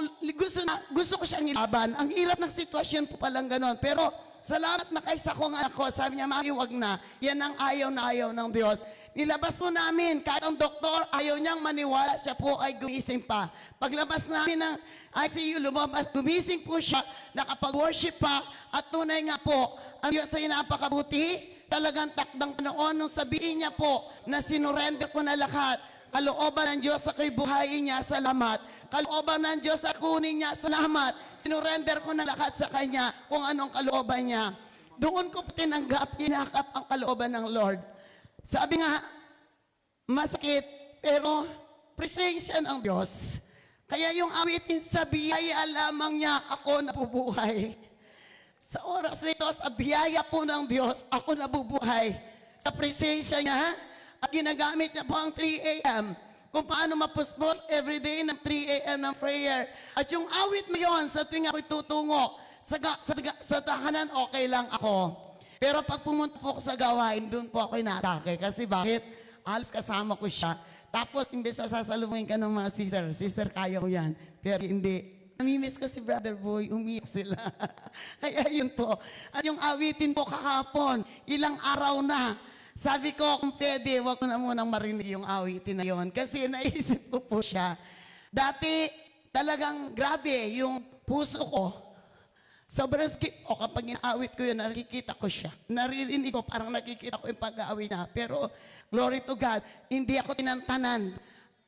gusto ko siyang ilaban. Ang hirap ng sitwasyon po palang ganon. Pero salamat na kaysa kong anak ko, sabi niya, Mami, wag na. Yan ang ayaw na ayaw ng Diyos. Nilabas po namin, kahit ang doktor, ayaw niyang maniwala, siya po ay gumising pa. Paglabas namin ng ICU, lumabas, gumising po siya, nakapag-worship pa, at tunay nga po, ang Diyos ay napakabuti. Talagang takdang panahon nung sabihin niya po na sinurrender ko na lahat. Kalooban ng Diyos sa ako'y buhayin niya, salamat. Kalooban ng Diyos sa kunin niya, salamat. Sinurrender ko na lahat sa Kanya kung anong kalooban niya. Doon ko tinanggap, inakap ang kalooban ng Lord. Sabi nga, masakit, pero presensya ng Diyos. Kaya yung awitin sa biyaya lamang niya, ako nabubuhay. Sa oras nito, sa biyaya po ng Diyos, ako nabubuhay. Sa presensya niya, at ginagamit niya po ang 3 a.m. Kung paano mapuspos everyday ng 3 a.m. ng prayer. At yung awit na yun, sa tuwing ako'y tutungo, sa tahanan, okay lang ako. Pero pag pumunta po ako sa gawain, doon po ako'y natake. Kasi bakit? Alas kasama ko siya. Tapos, imbes na sasalubungin ka ng mga sister, kaya ko yan. Pero hindi. Namimiss ko si Brother Boy, umiyak sila. Kaya yun po. At yung awitin po kahapon, ilang araw na. Sabi ko, kung pwede, wag ko na munang marinig yung awitin na yun. Kasi naisip ko po siya. Dati, talagang grabe yung puso ko. Sobrang skip ko kapag inaawit ko yun, nakikita ko siya. Naririnig ko, parang nakikita ko yung pag-aawit niya. Pero, glory to God, hindi ako tinantanan.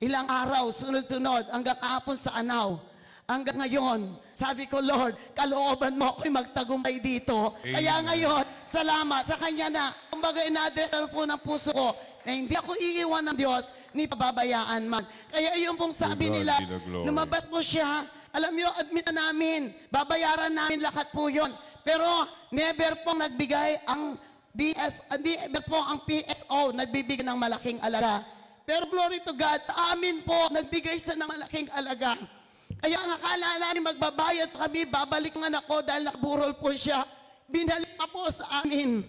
Ilang araw, sunod-sunod, hanggang kahapon sa Anaw. Hanggang ngayon, sabi ko, Lord, kalooban mo ako'y magtagumpay dito. Amen. Kaya ngayon, salamat sa Kanya na, kumbaga ina-address po ng puso ko, hindi ako iiwan ng Diyos, ni pababayaan man. Kaya yung pong sabi To God nila, be the glory. lumabas po siya, alam niyo, admit na namin, babayaran namin lahat po yun. Pero never pong nagbigay ang never po ang PSO nagbibigay ng malaking alaga. Pero glory to God, sa amin po, nagbigay siya ng malaking alaga. Kaya ang akala namin magbabayad kami, babalik ang anak ko dahil nakaburol po siya. Binalik pa po sa amin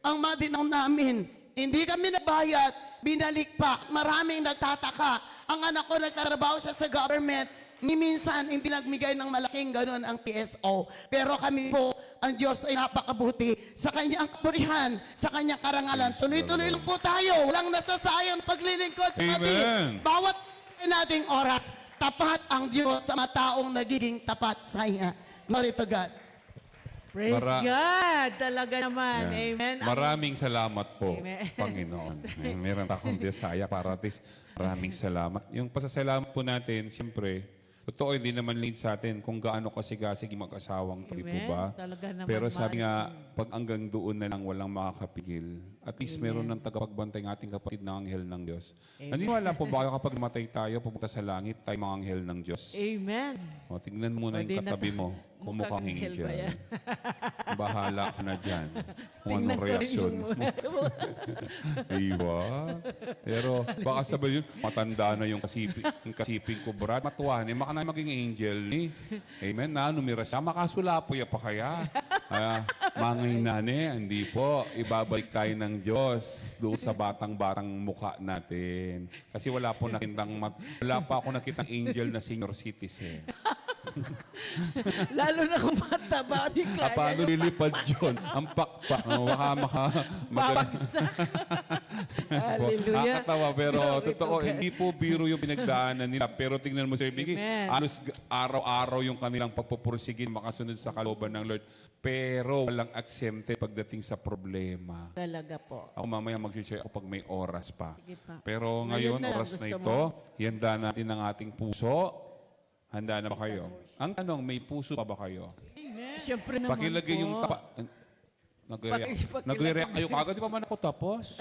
ang madinaw namin. Hindi kami nabayad, binalik pa. Maraming nagtataka. Ang anak ko nagtrabaho siya sa government. Ni minsan, hindi nagbigay ng malaking ganun ang PSO. Pero kami po, ang Diyos ay napakabuti. Sa kanyang kapurihan, sa kanyang karangalan. Tuloy-tuloy lang po tayo. Walang nasasayang paglilingkod. Amen. Bawat nating oras, tapat ang Diyos sa mataong nagiging tapat sa Kanya. Glory to God. Praise God. Talaga naman. Yan. Amen. Maraming salamat po, Amen. Panginoon. Meron akong desaya para at least maraming salamat. Yung pasasalamat po natin, siyempre, totoo, hindi naman lead sa atin kung gaano kasigasig yung mag-asawang to, di po Amen. ba? Talaga naman, Pero sabi Mars. nga, pag hanggang doon na lang walang makakapigil, at least meron ng tagapagbantay ng ating kapatid na anghel ng Diyos. Naniniwala po ba kayo kapag matay tayo, pupunta sa langit, tayo mga anghel ng Diyos? Amen. O, tignan mo na O, di yung na- katabi mo, kung mukhang Mukhang angel angel. ba yan? Bahala ka na dyan. Kung Tingnan anong ko rin reaksyon yung- mo. Iba. Pero baka sabihin yun, matanda na yung kasiping ko, Brad. Matuwahan, baka na maging angel ni. Amen. Na, numira siya. Makasulapoy pa kaya. Mangay nane, hindi po. Ibabalik tayo ng Diyos doon sa batang-batang mukha natin. Kasi wala pa ako nakitang angel na senior citizen. Lalo na kung mataba. Di kaya. Paano lilipad yun? Ang pakpak. Babagsak. Hallelujah. Nakakatawa, pero Glory to totoo, God. hindi po biro yung pinagdaanan nila. Pero tingnan mo, Sir Vicky, Amen. anos araw-araw yung kanilang pagpupursigin, makasunod sa kalooban ng Lord. Pero walang exempted pagdating sa problema. Talaga po. Ako mamaya mag-share ako pag may oras pa. Sige pa. Pero Ngayon ngayon, na lang oras na gusto ito, handa natin ang ating puso. Handa na ba kayo? Ang tanong, may puso pa ba kayo? Siyempre naman Pakilagay po. yung tapa. Pakilagay. Nagre-react kayo kagad. Di pa man ako tapos?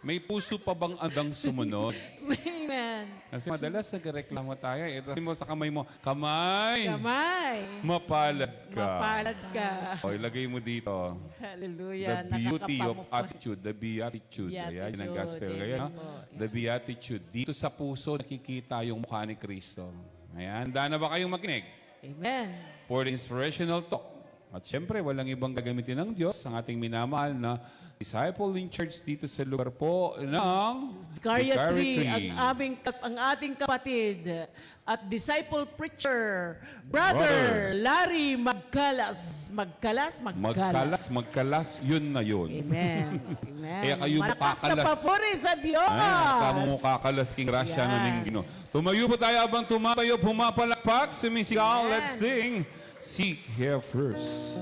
May puso pa bang andang sumunod? Amen. Kasi madalas nagreklamo tayo. Ito mo sa kamay mo, kamay! Kamay. Mapalad ka. Mapalad ka. O, ilagay mo dito. Hallelujah. The beauty of Nakakapamukha. attitude. The beatitude. Ayan, yun ang gospel. Amen Kaya, no? po. The beatitude. Dito sa puso, nakikita yung mukha ni Kristo. Ayan, handa na ba kayong makinig? Amen. For the inspirational talk. At syempre, walang ibang gagamitin ng Diyos, ang ating minamahal na disciple in church dito sa lugar po ng Vicaria 3, Victory. ang ating kapatid at disciple preacher, Brother Larry Magkalas. Magkalas, yun na yun. Amen. Amen. Kaya kayo Malakas na makakalas. papuri sa Diyos. Tama mo kakalas king grasya Yan. ng Lingino. Tumayo po tayo habang tumatayo, pumapalakpak, sumisigaw, Amen. let's sing. Seek here first.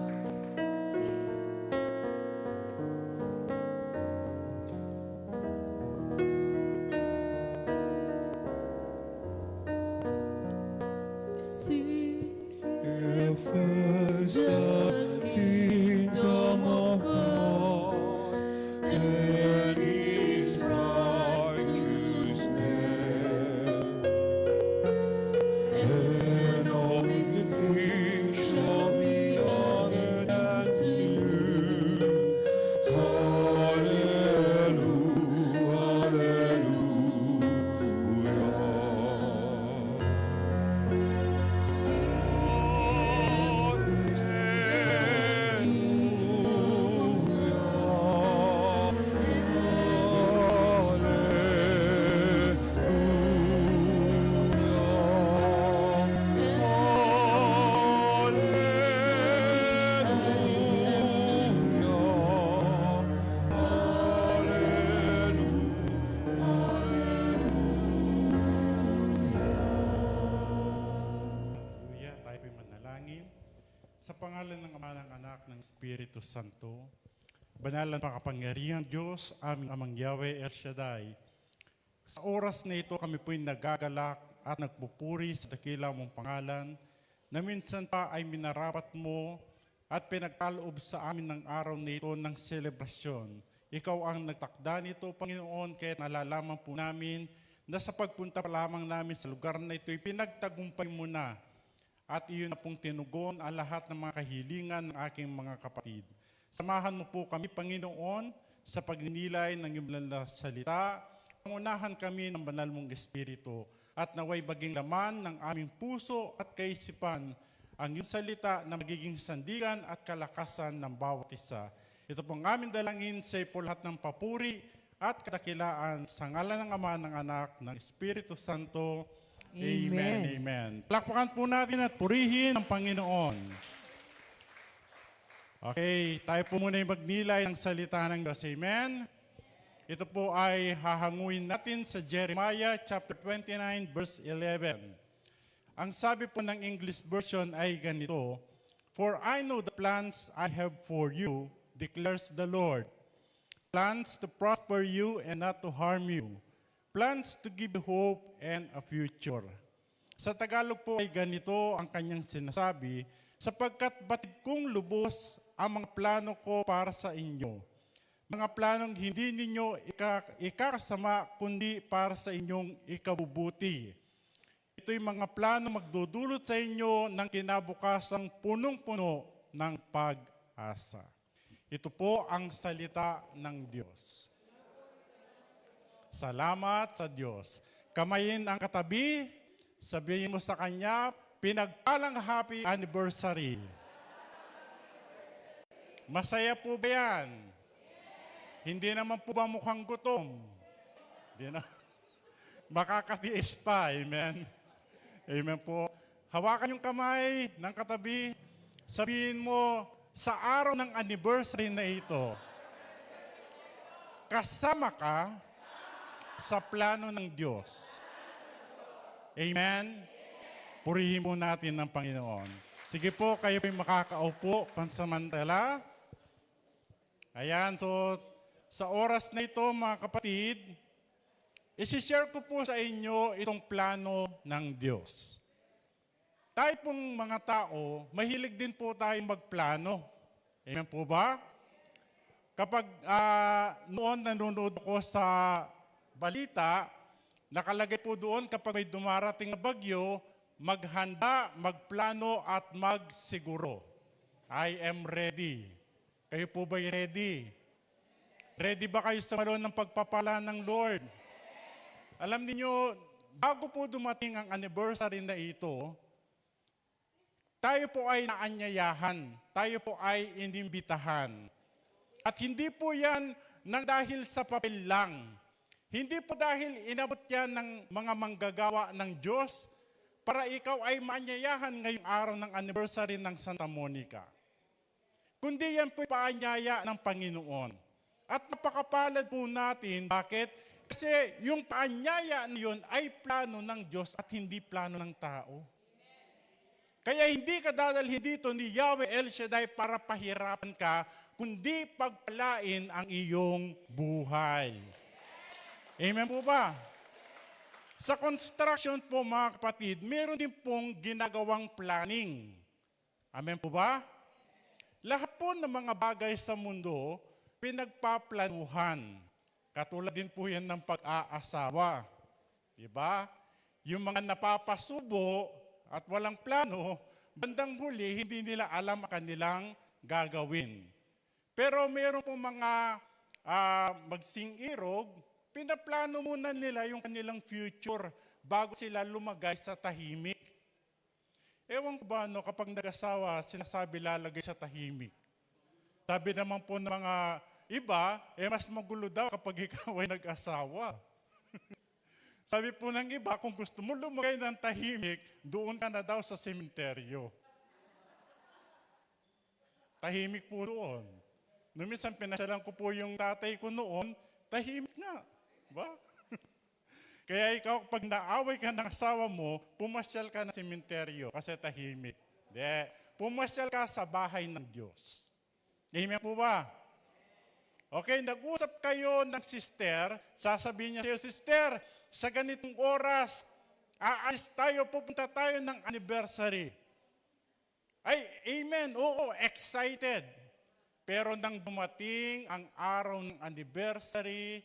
Seek Here first the kingdom of God and His righteousness, and all His things shall be added unto you. Hallelujah, hallelujah. Hallelujah. Tayo po'y manalangin. Sa pangalan ng Ama, ng Anak, ng Espiritu Santo, Banalan pakapangyarihan Diyos, aming Amang Yahweh El Shaddai. Sa oras na ito kami po'y nagagalak at nagpupuri sa dakila mong pangalan, na minsan pa ay minarapat mo at pinagkaloob sa amin ng araw na ito ng selebrasyon. Ikaw ang nagtakda nito, Panginoon, kaya nalalaman po namin na sa pagpunta pa lamang namin sa lugar na ito, pinagtagumpay mo na. At iyon na pong tinugon ang lahat ng mga kahilingan ng aking mga kapatid. Samahan mo po kami, Panginoon, sa pagninilay ng iyong banal na salita. Pangunahan kami ng banal mong Espiritu at naway baging laman ng aming puso at kaisipan ang iyong salita na magiging sandigan at kalakasan ng bawat isa. Ito pong aming dalangin sa ipo lahat ng papuri at kadakilaan sa ngalan ng Ama, ng Anak, ng Espiritu Santo. Amen. Amen. Palakpakan po natin at purihin ang Panginoon. Okay, tayo po muna yung magnilay ng salita ng Diyos. Amen. Ito po ay hahanguin natin sa Jeremiah chapter 29 verse 11. Ang sabi po ng English version ay ganito, "For I know the plans I have for you, declares the Lord. Plans to prosper you and not to harm you. Plans to give you hope and a future." Sa Tagalog po ay ganito ang kanyang sinasabi, "Sapagkat batid kong lubos ang mga plano ko para sa inyo. Mga planong hindi ninyo ikakasama kundi para sa inyong ikabubuti. Ito'y mga plano magdudulot sa inyo ng kinabukasang punong-puno ng pag-asa." Ito po ang salita ng Diyos. Salamat sa Diyos. Kamayin ang katabi, sabihin mo sa kanya, pinagpalang happy anniversary. Masaya po ba yan? Hindi naman po ba mukhang gutom? Hindi na. Makakatiis pa, amen? Amen po. Hawakan yung kamay ng katabi, sabihin mo, sa araw ng anniversary na ito, kasama ka sa plano ng Diyos. Amen? Purihin mo natin ng Panginoon. Sige po, kayo po'y makakaupo pansamantala. Ayan, so sa oras na ito, mga kapatid, isi-share ko po sa inyo itong plano ng Diyos. Tayo pong mga tao, mahilig din po tayong magplano. Amen po ba? Kapag noon nanonood ako sa balita, nakalagay po doon kapag may dumarating na bagyo, maghanda, magplano at magsiguro. I am ready. Kayo po ba'y ready? Ready ba kayo sa malon ng pagpapala ng Lord? Alam niyo, bago po dumating ang anniversary na ito, tayo po ay naanyayahan, tayo po ay inimbitahan. At hindi po yan nang dahil sa papel lang. Hindi po dahil inabot yan ng mga manggagawa ng Diyos para ikaw ay maanyayahan ngayong araw ng anniversary ng Santa Monica. Kundi yan po paanyaya ng Panginoon. At napakapalad po natin, bakit? Kasi yung paanyaya na yun ay plano ng Diyos at hindi plano ng tao. Kaya hindi ka dadalhin dito ni Yahweh El Shaddai para pahirapan ka, kundi pagpalain ang iyong buhay. Amen po ba? Sa construction po, mga kapatid, meron din pong ginagawang planning. Amen po ba? Lahat po ng mga bagay sa mundo, pinagpaplanuhan. Katulad din po yan ng pag-aasawa. Diba? Yung mga napapasubo at walang plano, bandang huli, hindi nila alam ang kanilang gagawin. Pero meron pong mga magsing-irog, pinaplano muna nila yung kanilang future bago sila lumagay sa tahimik. Ewan ko ba, no, kapag nag-asawa, sinasabi lalagay sa tahimik. Sabi naman po ng mga iba, mas magulo daw kapag ikaw ay nag-asawa. Sabi po ng iba, kung gusto mo lumagay ng tahimik, doon ka na daw sa sementeryo. Tahimik po doon. Noong minsan pinasyalan ko po yung tatay ko noon, tahimik nga. Ba? Kaya ikaw, pag naaway ka ng asawa mo, pumasyal ka ng sementeryo kasi tahimik. Hindi. Pumasyal ka sa bahay ng Diyos. Amen po ba? Okay, nag-usap kayo ng sister, sasabihin niya sa'yo, "Sister, sa ganitong oras, aalis tayo, pupunta tayo ng anniversary." Ay, amen, oo, excited. Pero nang dumating ang araw ng anniversary,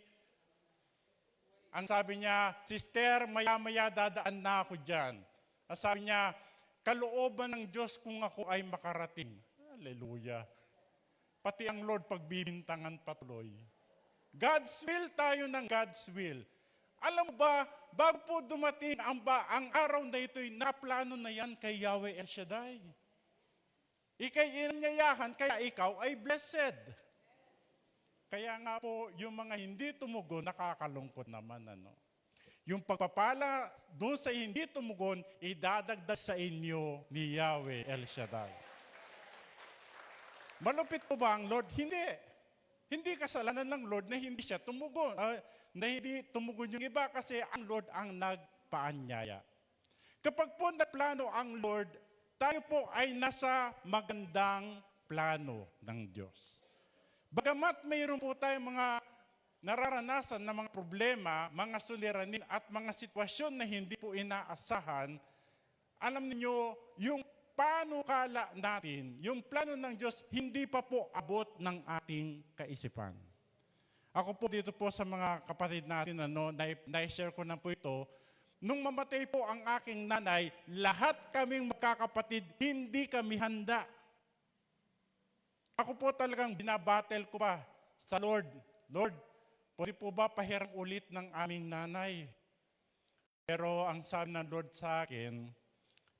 ang sabi niya, "Sister, maya-maya dadaan na ako dyan." Ang sabi niya, "Kalooban ng Diyos kung ako ay makarating." Hallelujah. Pati ang Lord pagbibintangan patuloy. God's will tayo ng God's will. Alam mo ba, bago po dumating ang araw na ito'y naplano na yan kay Yahweh El Shaddai. Ika'y inanyayahan, kaya ikaw ay blessed. Kaya nga po, yung mga hindi tumugon, nakakalungkot naman. Yung pagpapala doon sa hindi tumugon, idadagdag sa inyo ni Yahweh El Shaddai. Malupit po ba ang Lord? Hindi. Hindi kasalanan ng Lord na hindi siya tumugon. Na hindi tumugon yung iba kasi ang Lord ang nagpaanyaya. Kapag po naplano ang Lord, tayo po ay nasa magandang plano ng Diyos. Bagamat mayroon po tayong mga nararanasan na mga problema, mga suliranin at mga sitwasyon na hindi po inaasahan, alam niyo, yung panukala natin, yung plano ng Diyos, hindi pa po abot ng ating kaisipan. Ako po dito po sa mga kapatid natin, na-share ko na po ito, nung mamatay po ang aking nanay, lahat kaming magkakapatid, hindi kami handa. Ako po talagang binabattle ko pa sa Lord. Lord, pwede po ba pahirang ulit ng aming nanay? Pero ang sabi ng Lord sa akin,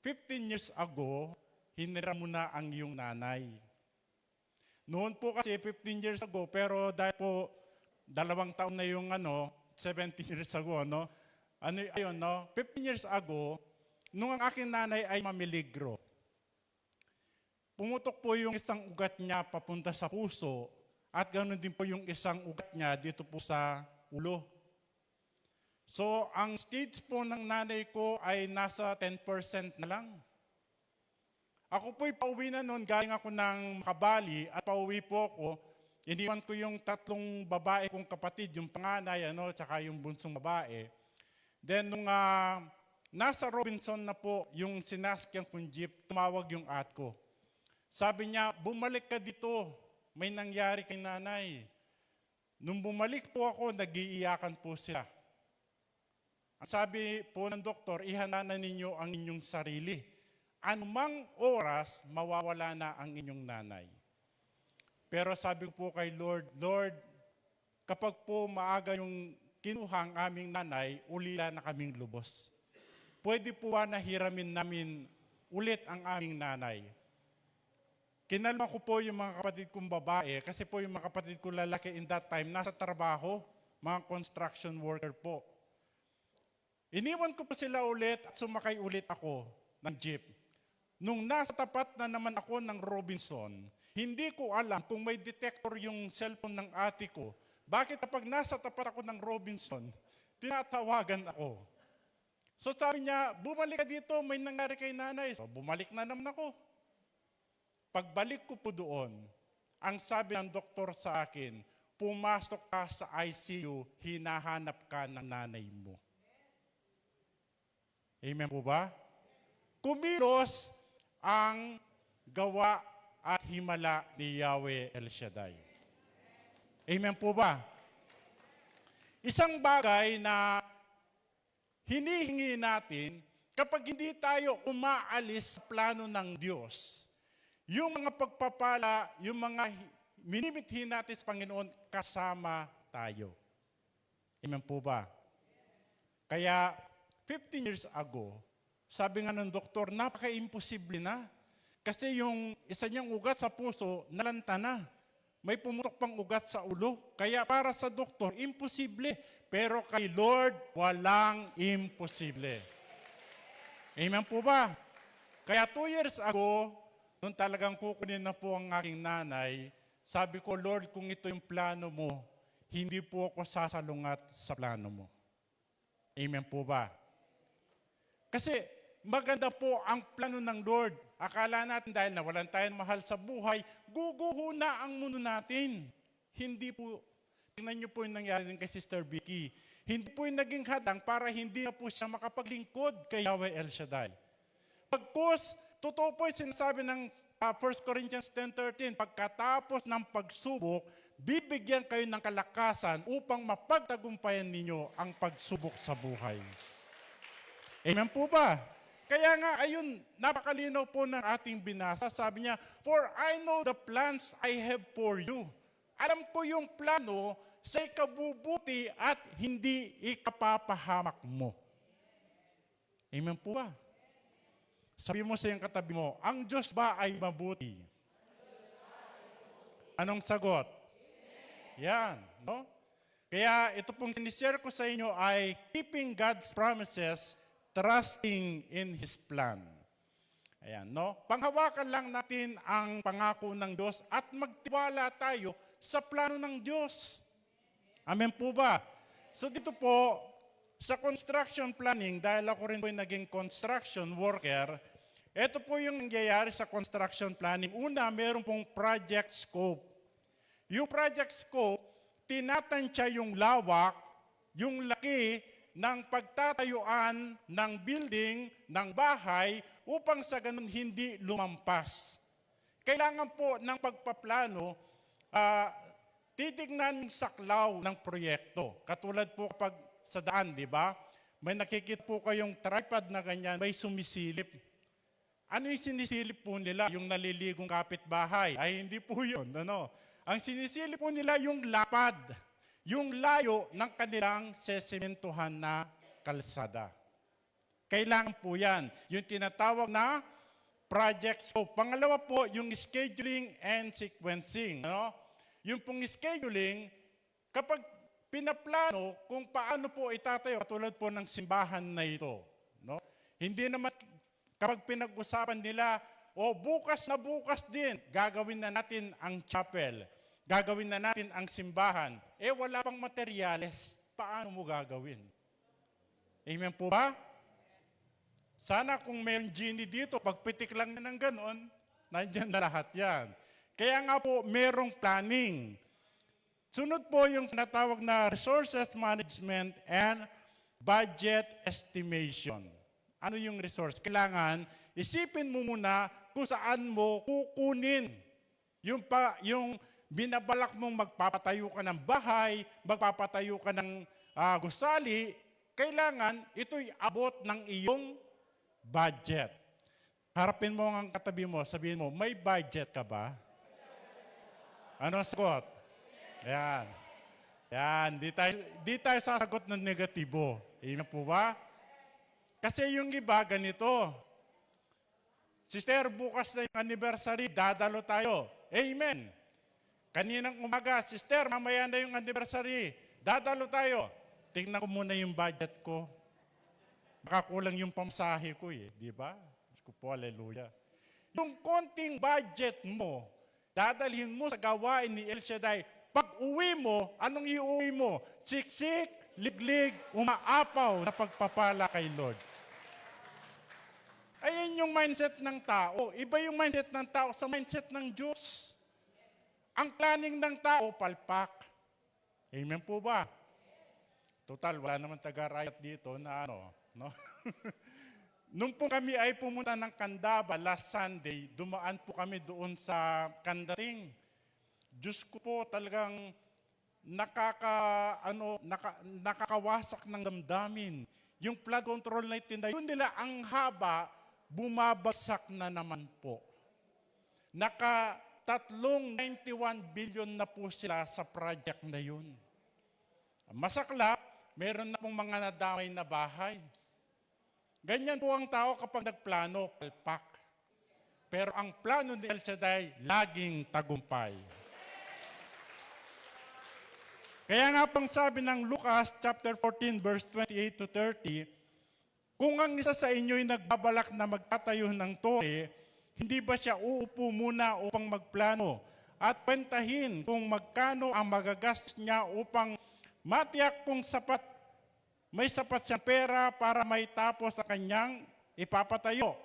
15 years ago, hiniram mo na ang iyong nanay. Noon po kasi 15 years ago, pero dahil po 2 taon na yung 17 years ago, 15 years ago, nung ang aking nanay ay mamiligro, pumutok po yung isang ugat niya papunta sa puso at ganoon din po yung isang ugat niya dito po sa ulo. So, ang stage po ng nanay ko ay nasa 10% na lang. Ako po'y pauwi na noon, galing ako ng Makabali at pauwi po ako. Iniwan ko yung 3 babae kong kapatid, yung panganay, tsaka yung bunsong babae. Then, nung nasa Robinson na po yung sinasakyan kong jeep, tumawag yung aunt ko. Sabi niya, "Bumalik ka dito, may nangyari kay nanay." Nung bumalik po ako, nag-iiyakan po sila. Ang sabi po ng doktor, "Ihananan ninyo ang inyong sarili. Anumang oras, mawawala na ang inyong nanay." Pero sabi ko po kay Lord, "Lord, kapag po maaga yung kinuha ang aming nanay, ulila na kaming lubos. Pwede po ba na hiramin namin ulit ang aming nanay?" Kinalma ko po yung mga kapatid kong babae kasi po yung mga kapatid kong lalaki in that time nasa trabaho, mga construction worker po. Iniwan ko po sila ulit at sumakay ulit ako ng jeep. Nung nasa tapat na naman ako ng Robinson, hindi ko alam kung may detector yung cellphone ng ate ko. Bakit kapag nasa tapat ako ng Robinson, tinatawagan ako? So sabi niya, "Bumalik ka dito, may nangyari kay nanay." So bumalik na naman ako. Pagbalik ko po doon, ang sabi ng doktor sa akin, "Pumasok ka sa ICU, hinahanap ka ng nanay mo." Amen po ba? Kumilos ang gawa at himala ni Yahweh El Shaddai. Amen po ba? Isang bagay na hinihingi natin kapag hindi tayo umaalis sa plano ng Diyos, yung mga pagpapala, yung mga minimithi natin sa Panginoon, kasama tayo. Amen po ba? Kaya 15 years ago, sabi nga ng doktor, napaka-imposible na. Kasi yung isa niyang ugat sa puso, nalanta na. May pumutok pang ugat sa ulo. Kaya para sa doktor, imposible. Pero kay Lord, walang imposible. Amen po ba? Kaya 2 years ago, nung talagang kukunin na po ang aking nanay, sabi ko, "Lord, kung ito yung plano mo, hindi po ako sasalungat sa plano mo." Amen po ba? Kasi maganda po ang plano ng Lord. Akala natin dahil nawalan tayong mahal sa buhay, guguho na ang mundo natin. Hindi po. Tingnan niyo po yung nangyari din kay Sister Vicky. Hindi po yung naging hadang para hindi na po siya makapaglingkod kay Yahweh El Shaddai. Pagkos Totoo po yung sinasabi ng 1 Corinthians 10:13, pagkatapos ng pagsubok, bibigyan kayo ng kalakasan upang mapagtagumpayan ninyo ang pagsubok sa buhay. Amen po ba? Kaya nga, ayun, napakalinaw po ng ating binasa. Sabi niya, for I know the plans I have for you. Alam ko yung plano sa ikabubuti at hindi ikapapahamak mo. Amen po ba? Sabi mo sa iyong katabi mo, ang Diyos ba ay mabuti? Anong sagot? Yan, no? Kaya ito pong sinishare ko sa inyo ay keeping God's promises, trusting in His plan. Ayan, no? Panghawakan lang natin ang pangako ng Diyos at magtiwala tayo sa plano ng Diyos. Amen po ba? So dito po, sa construction planning, dahil ako rin po yung naging construction worker, ito po yung nangyayari sa construction planning. Una, meron pong project scope. Yung project scope, tinatansya yung lawak, yung laki ng pagtatayuan ng building, ng bahay, upang sa ganun hindi lumampas. Kailangan po ng pagpaplano, titignan yung saklaw ng proyekto. Katulad po kapag sa daan, di ba? May nakikita po kayong tripod na ganyan, may sumisilip. Ano yung sinisilip po nila? Yung naliligong kapitbahay? Ay, hindi po yun. Ano? Ang sinisilip po nila yung lapad, yung layo ng kanilang sesimentohan na kalsada. Kailangan po yan. Yung tinatawag na project scope. Pangalawa po, yung scheduling and sequencing. Ano? Yung pong scheduling, kapag pinaplano kung paano po itatayo, katulad po ng simbahan na ito. No? Hindi naman kapag pinag-usapan nila, bukas na bukas din, gagawin na natin ang chapel, gagawin na natin ang simbahan. Wala pang materyales, paano mo gagawin? Amen po ba? Sana kung mayroong genie dito, pagpitik lang na ng ganon, nandiyan na lahat yan. Kaya nga po, merong planning. Sunod po yung tinatawag na resources management and budget estimation. Ano yung resource? Kailangan isipin mo muna kung saan mo kukunin. Yung binabalak mong magpapatayo ka ng bahay, magpapatayo ka ng gusali, kailangan ito'y abot ng iyong budget. Harapin mo ang katabi mo, sabihin mo, may budget ka ba? Ano ang sagot? Yan. Yan. Di tayo sasagot ng negatibo. Amen po ba? Kasi yung iba, ganito. Sister, bukas na yung anniversary, dadalo tayo. Amen. Kaninang umaga, sister, mamaya na yung anniversary, dadalo tayo. Tingnan ko muna yung budget ko. Baka kulang yung pamasahe ko di ba? Diyos ko po, hallelujah. Yung konting budget mo, dadalhin mo sa gawain ni El Shaddai. Pag uwi mo, anong iuwi mo? Siksik, liglig, umaapaw na pagpapala kay Lord. Ayan yung mindset ng tao. Iba yung mindset ng tao sa mindset ng Diyos. Ang planning ng tao, palpak. Amen po ba? Total, wala naman taga-riot dito na no? Nung po kami ay pumunta ng Candaba last Sunday, dumaan po kami doon sa Candaring. Diyos ko po talagang nakakawasak ng damdamin. Yung flood control na itinayo nila, ang haba, bumabagsak na naman po. 91 billion na po sila sa project na yun. Masaklap, meron na pong mga nadamay na bahay. Ganyan po ang tao kapag nagplano, palpak. Pero ang plano ni El Shaddai, laging tagumpay. Kaya nga pang sabi ng Lucas chapter 14 verse 28 to 30, kung ang isa sa inyo'y nagbabalak na magtatayo ng tore, hindi ba siya uupo muna upang magplano at kwentahin kung magkano ang magagastos niya upang matiyak kung may sapat siyang pera para may tapos sa kanyang ipapatayo.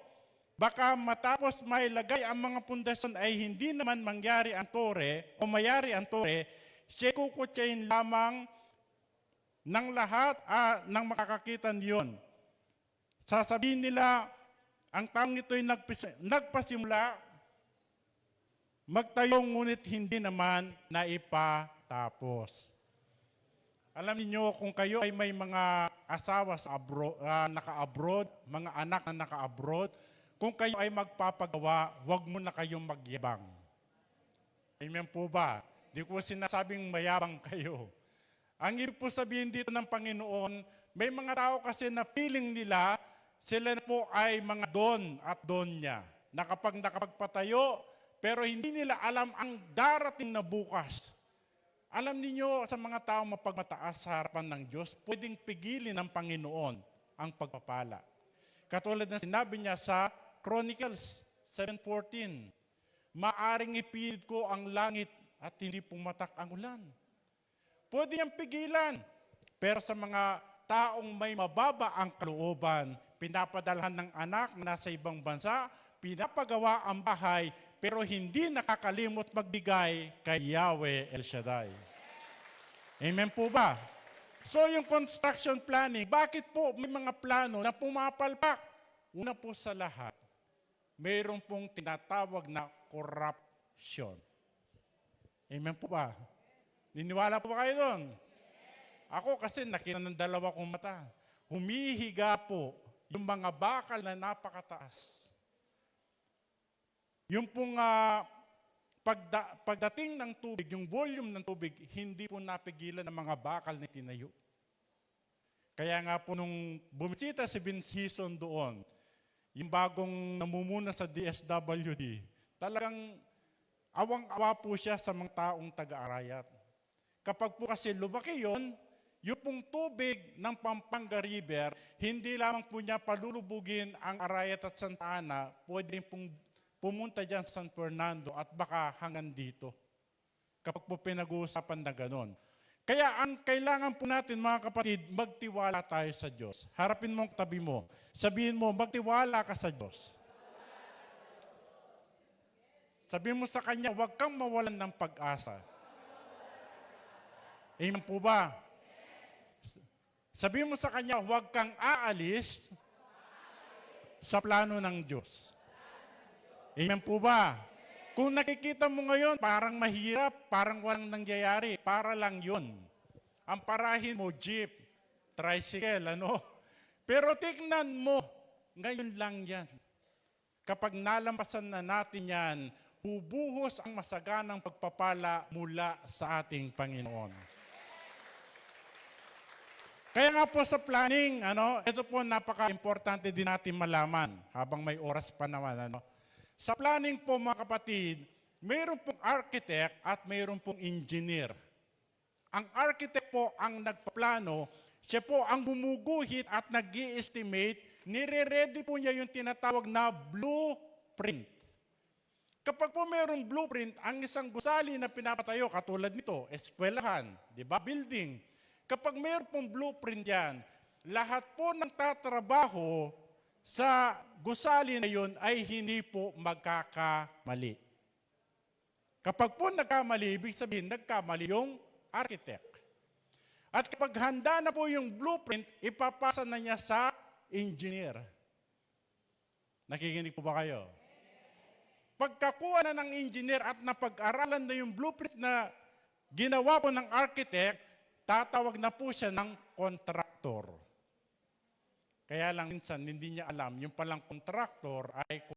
Baka matapos may lagay ang mga pundasyon ay hindi naman mayari ang tore, siya kukutsayin lamang ng lahat ng makakakita niyon. Sasabihin nila, Ang taong ito'y nagpasimula, magtayo ngunit hindi naman naipatapos. Alam niyo kung kayo ay may mga asawa sa naka-abroad, mga anak na naka-abroad, kung kayo ay magpapagawa, huwag mo na kayong magyabang. Amen po ba? Di ko sinasabing mayabang kayo. Ang ibig po sabihin dito ng Panginoon, may mga tao kasi na feeling nila, sila na po ay mga don at donya. Na kapag nakapagpatayo, pero hindi nila alam ang darating na bukas. Alam niyo sa mga tao mapagmataas sa harapan ng Diyos, pwedeng pigilin ng Panginoon ang pagpapala. Katulad ng sinabi niya sa Chronicles 7:14, maaring ipilit ko ang langit at hindi pumatak ang ulan. Pwede niyang pigilan. Pero sa mga taong may mababa ang kalooban, pinapadalhan ng anak na nasa ibang bansa, pinapagawa ang bahay, pero hindi nakakalimot magbigay kay Yahweh El Shaddai. Amen po ba? So yung construction planning, bakit po may mga plano na pumapalpak? Una po sa lahat, mayroon pong tinatawag na corruption. Amen po ba? Niniwala po ba kayo doon? Ako kasi nakita ng dalawa kong mata. Humihiga po yung mga bakal na napakataas. Yung pong pagdating ng tubig, yung volume ng tubig, hindi po napigilan ng mga bakal na tinayo. Kaya nga po nung bumisita si Vince Hison doon, yung bagong namumuna sa DSWD, talagang awang-awa po siya sa mga taong taga-Arayat. Kapag po kasi lumaki yun, yung pong tubig ng Pampanga River, hindi lamang po niya palulubugin ang Arayat at Santa Ana, pwede pong pumunta dyan sa San Fernando at baka hanggang dito. Kapag po pinag-uusapan na ganon. Kaya ang kailangan po natin mga kapatid, magtiwala tayo sa Diyos. Harapin mo ang tabi mo. Sabihin mo, magtiwala ka sa Diyos. Sabihin mo sa Kanya, huwag kang mawalan ng pag-asa. Amen po ba? Sabihin mo sa Kanya, huwag kang aalis sa plano ng Diyos. Amen po ba? Kung nakikita mo ngayon, parang mahirap, parang walang nangyayari, para lang yun. Ang parahin mo, jeep, tricycle, ano? Pero tignan mo, ngayon lang yan. Kapag nalampasan na natin yan, bubuhos ang masaganang pagpapala mula sa ating Panginoon. Kaya nga po sa planning, ito po napaka-importante din natin malaman habang may oras pa naman. Sa planning po mga kapatid, mayroon pong architect at mayroon pong engineer. Ang architect po ang nagpaplano, siya po ang gumuguhit at nag-i-estimate, nire-ready po niya yung tinatawag na blueprint. Kapag po mayroong blueprint, ang isang gusali na pinapatayo, katulad nito, eskwelahan, di ba, building. Kapag mayroon pong blueprint yan, lahat po ng tatrabaho sa gusali na yun ay hindi po magkakamali. Kapag po nagkamali, ibig sabihin nagkamali yung architect. At kapag handa na po yung blueprint, ipapasa na niya sa engineer. Nakikinig po ba kayo? Pagkakuha na ng engineer at napag-aralan na yung blueprint na ginawa po ng architect, tatawag na po siya ng kontraktor. Kaya lang minsan hindi niya alam, yung palang kontraktor ay